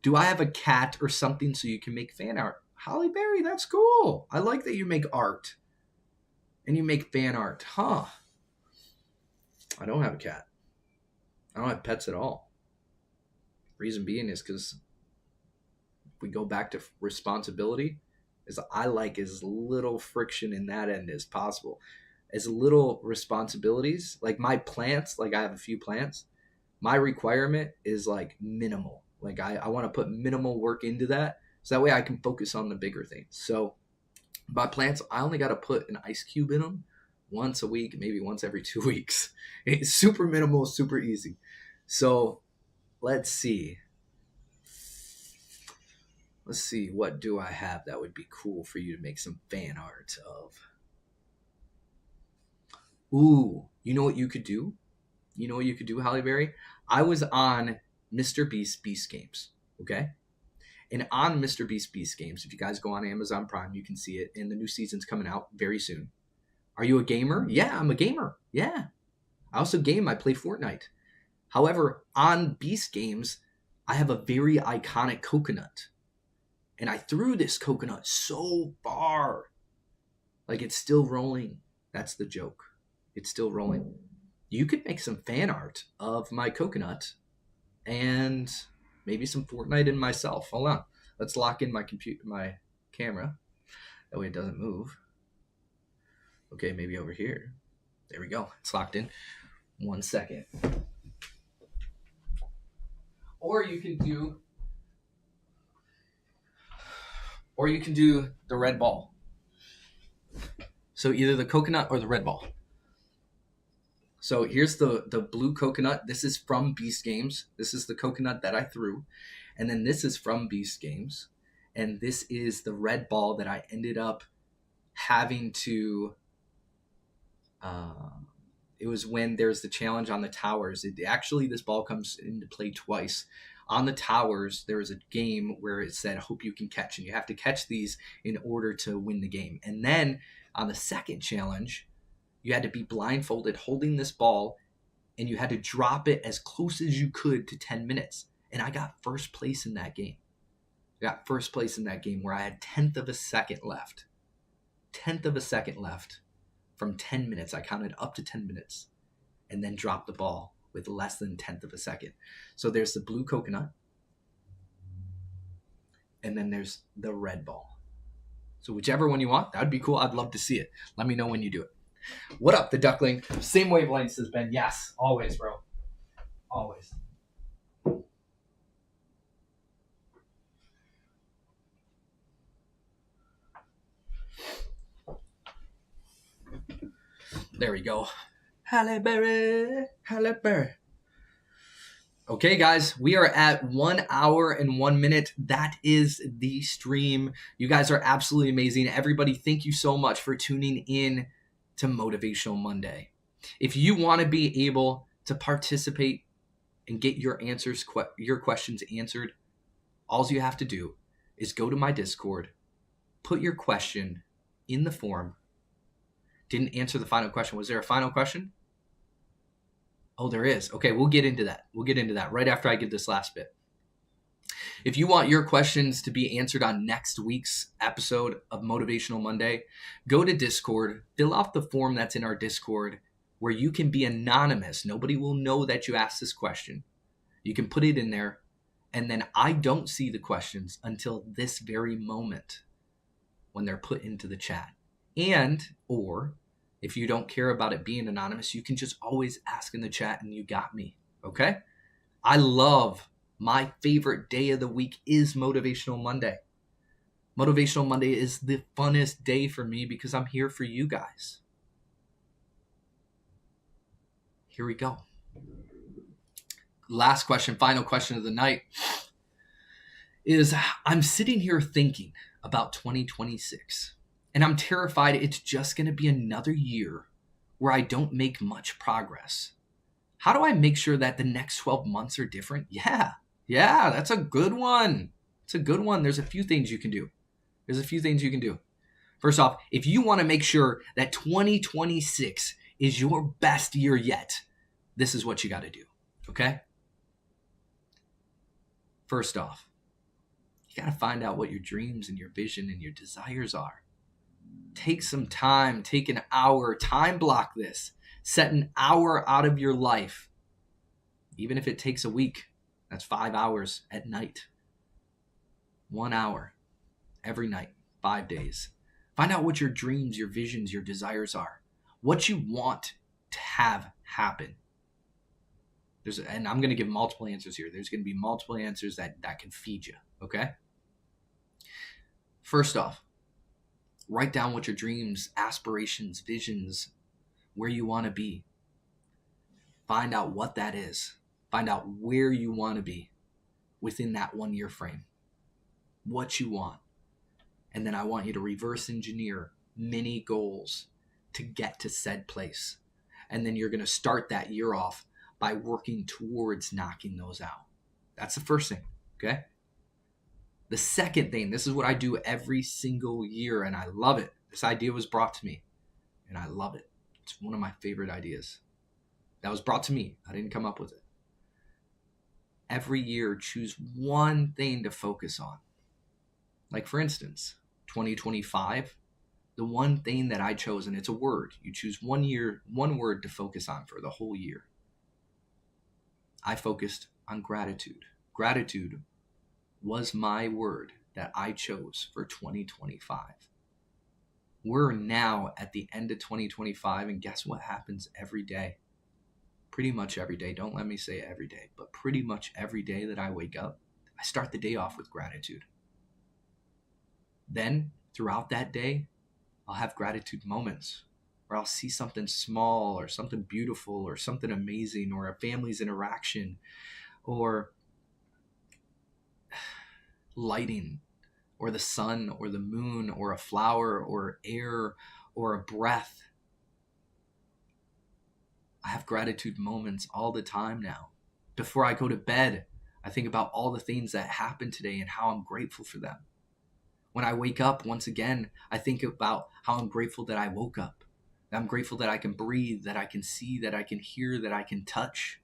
Do I have a cat or something so you can make fan art? Holly Berry, that's cool. I like that you make art. And you make fan art. Huh. I don't have a cat. I don't have pets at all. Reason being is because if we go back to responsibility, is I like as little friction in that end as possible. As little responsibilities. Like my plants, like I have a few plants. My requirement is like minimal. Like I want to put minimal work into that. So that way I can focus on the bigger things. So my plants, I only got to put an ice cube in them once a week, maybe once every 2 weeks. It's super minimal, super easy. So let's see. Let's see. What do I have that would be cool for you to make some fan art of? Ooh, you know what you could do? You know what you could do, Halle Berry? I was on Mr. Beast Games, okay? And on Mr. Beast Games, if you guys go on Amazon Prime, you can see it. And the new season's coming out very soon. Are you a gamer? Yeah, I'm a gamer. Yeah. I also game. I play Fortnite. However, on Beast Games, I have a very iconic coconut. And I threw this coconut so far. Like it's still rolling. That's the joke. It's still rolling. You could make some fan art of my coconut and maybe some Fortnite and myself. Hold on. Let's lock in my camera. That way it doesn't move. Okay, maybe over here. There we go. It's locked in. 1 second. Or you can do the red ball. So either the coconut or the red ball. So here's the blue coconut. This is from Beast Games. This is the coconut that I threw. And then this is from Beast Games. And this is the red ball that I ended up having to... it was when there's the challenge on the towers. This ball comes into play twice. On the towers, there was a game where it said, hope you can catch. And you have to catch these in order to win the game. And then on the second challenge... you had to be blindfolded holding this ball, and you had to drop it as close as you could to 10 minutes. And I got first place in that game. I got first place in that game where I had 10th of a second left. 10th of a second left from 10 minutes. I counted up to 10 minutes and then dropped the ball with less than 10th of a second. So there's the blue coconut. And then there's the red ball. So whichever one you want, that would be cool. I'd love to see it. Let me know when you do it. What up, the duckling? Same wavelengths as Ben. Yes, always, bro. Always. There we go. Halle Berry, Halle Berry. Okay, guys, we are at 1 hour and 1 minute. That is the stream. You guys are absolutely amazing. Everybody, thank you so much for tuning in to Motivational Monday. If you want to be able to participate and get your questions answered, all you have to do is go to my Discord, put your question in the form. Didn't answer the final question. Was there a final question? Oh, there is. Okay, we'll get into that. We'll get into that right after I give this last bit. If you want your questions to be answered on next week's episode of Motivational Monday, go to Discord, fill out the form that's in our Discord where you can be anonymous. Nobody will know that you asked this question. You can put it in there, and then I don't see the questions until this very moment when they're put into the chat. Or if you don't care about it being anonymous, you can just always ask in the chat and you got me. Okay? I love, my favorite day of the week is Motivational Monday. Motivational Monday is the funnest day for me because I'm here for you guys. Here we go. Last question, final question of the night is, I'm sitting here thinking about 2026, and I'm terrified it's just going to be another year where I don't make much progress. How do I make sure that the next 12 months are different? Yeah, that's a good one. It's a good one. There's a few things you can do. First off, if you want to make sure that 2026 is your best year yet, this is what you got to do, okay? First off, you got to find out what your dreams and your vision and your desires are. Take some time, take an hour, time block this. Set an hour out of your life. Even if it takes a week, that's 5 hours at night. 1 hour every night, 5 days. Find out what your dreams, your visions, your desires are. What you want to have happen. And I'm going to give multiple answers here. There's going to be multiple answers that can feed you, okay? First off, write down what your dreams, aspirations, visions, where you want to be. Find out what that is. Find out where you want to be within that 1 year frame. What you want. And then I want you to reverse engineer mini goals to get to said place. And then you're going to start that year off by working towards knocking those out. That's the first thing, okay? The second thing, this is what I do every single year, and I love it. This idea was brought to me, and I love it. It's one of my favorite ideas. That was brought to me. I didn't come up with it. Every year, choose one thing to focus on. Like, for instance, 2025, the one thing that I chose, and it's a word. You choose one word to focus on for the whole year. I focused on gratitude. Gratitude was my word that I chose for 2025. We're now at the end of 2025, and guess what happens every day? Pretty much every day. Don't let me say every day, but pretty much every day that I wake up, I start the day off with gratitude. Then, throughout that day, I'll have gratitude moments where I'll see something small or something beautiful or something amazing or a family's interaction or lighting or the sun or the moon or a flower or air or a breath. I have gratitude moments all the time now. Before I go to bed, I think about all the things that happened today and how I'm grateful for them. When I wake up, once again, I think about how I'm grateful that I woke up. I'm grateful that I can breathe, that I can see, that I can hear, that I can touch,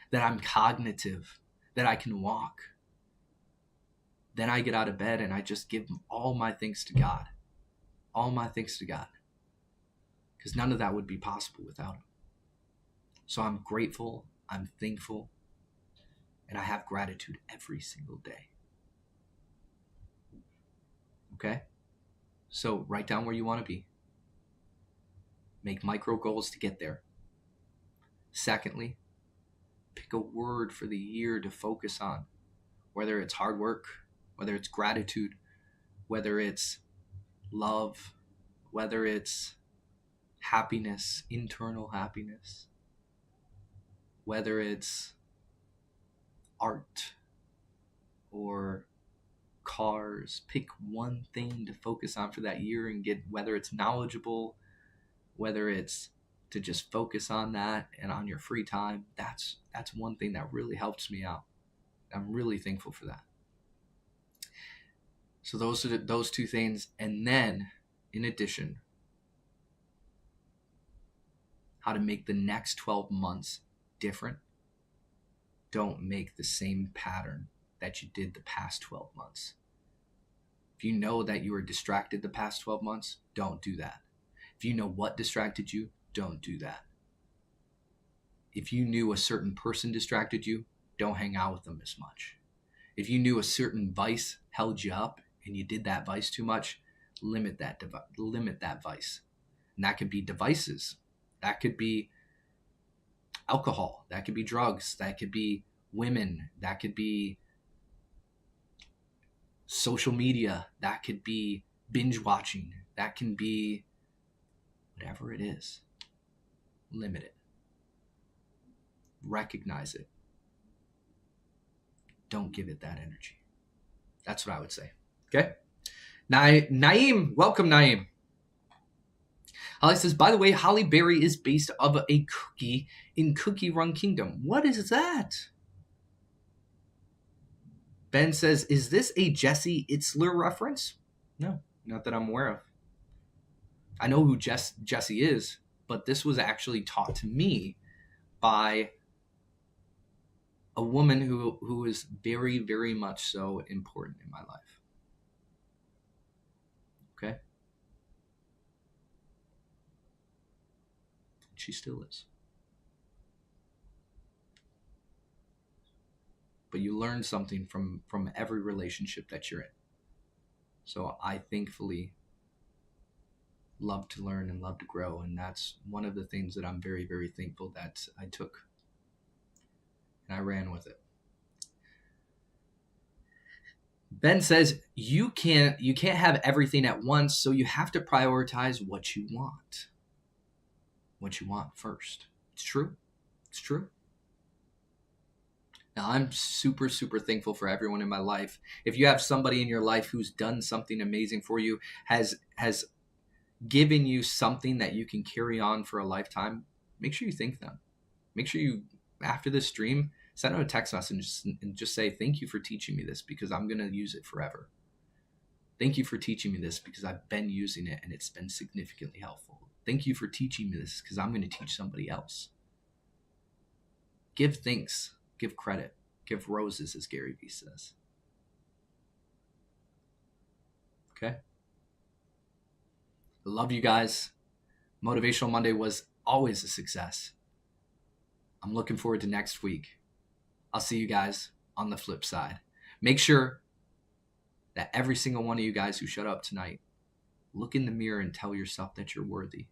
that I'm cognitive, that I can walk. Then I get out of bed and I just give all my thanks to God. All my thanks to God. Because none of that would be possible without Him. So I'm grateful, I'm thankful, and I have gratitude every single day. Okay? So write down where you want to be. Make micro goals to get there. Secondly, pick a word for the year to focus on. Whether it's hard work, whether it's gratitude, whether it's love, whether it's happiness, internal happiness, whether it's art or cars. Pick one thing to focus on for that year and get, whether it's knowledgeable, whether it's to just focus on that and on your free time. That's one thing that really helps me out. I'm really thankful for that. So those are those two things. And then, in addition, how to make the next 12 months different. Don't make the same pattern that you did the past 12 months. If you know that you were distracted the past 12 months, don't do that. If you know what distracted you, don't do that. If you knew a certain person distracted you, don't hang out with them as much. If you knew a certain vice held you up and you did that vice too much, limit that vice. And that could be devices. That could be alcohol. That could be drugs. That could be women. That could be social media. That could be binge watching. That can be whatever it is. Limit it. Recognize it. Don't give it that energy. That's what I would say. Okay? Naeem, welcome, Naeem. Holly says, by the way, Holly Berry is based of a cookie in Cookie Run Kingdom. What is that? Ben says, is this a Jesse Itzler reference? No, not that I'm aware of. I know who Jesse is, but this was actually taught to me by a woman who is very, very much so important in my life. Okay? She still is. But you learn something from every relationship that you're in. So I thankfully love to learn and love to grow. And that's one of the things that I'm very, very thankful that I took. And I ran with it. Ben says, you can't have everything at once, so you have to prioritize what you want. What you want first. It's true. It's true. Now, I'm super, super thankful for everyone in my life. If you have somebody in your life who's done something amazing for you, has given you something that you can carry on for a lifetime, make sure you thank them. Make sure you, after this stream, send out a text message and just say, thank you for teaching me this because I'm going to use it forever. Thank you for teaching me this because I've been using it and it's been significantly helpful. Thank you for teaching me this because I'm going to teach somebody else. Give thanks. Give credit. Give roses, as Gary Vee says. Okay? I love you guys. Motivational Monday was always a success. I'm looking forward to next week. I'll see you guys on the flip side. Make sure that every single one of you guys who showed up tonight, look in the mirror and tell yourself that you're worthy,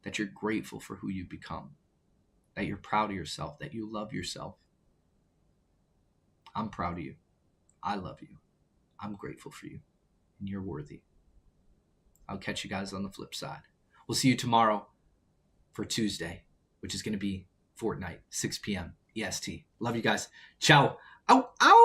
that you're grateful for who you've become, that you're proud of yourself, that you love yourself. I'm proud of you. I love you. I'm grateful for you. And you're worthy. I'll catch you guys on the flip side. We'll see you tomorrow for Tuesday, which is going to be Fortnite, 6 p.m. EST. Love you guys. Ciao. Ow, ow.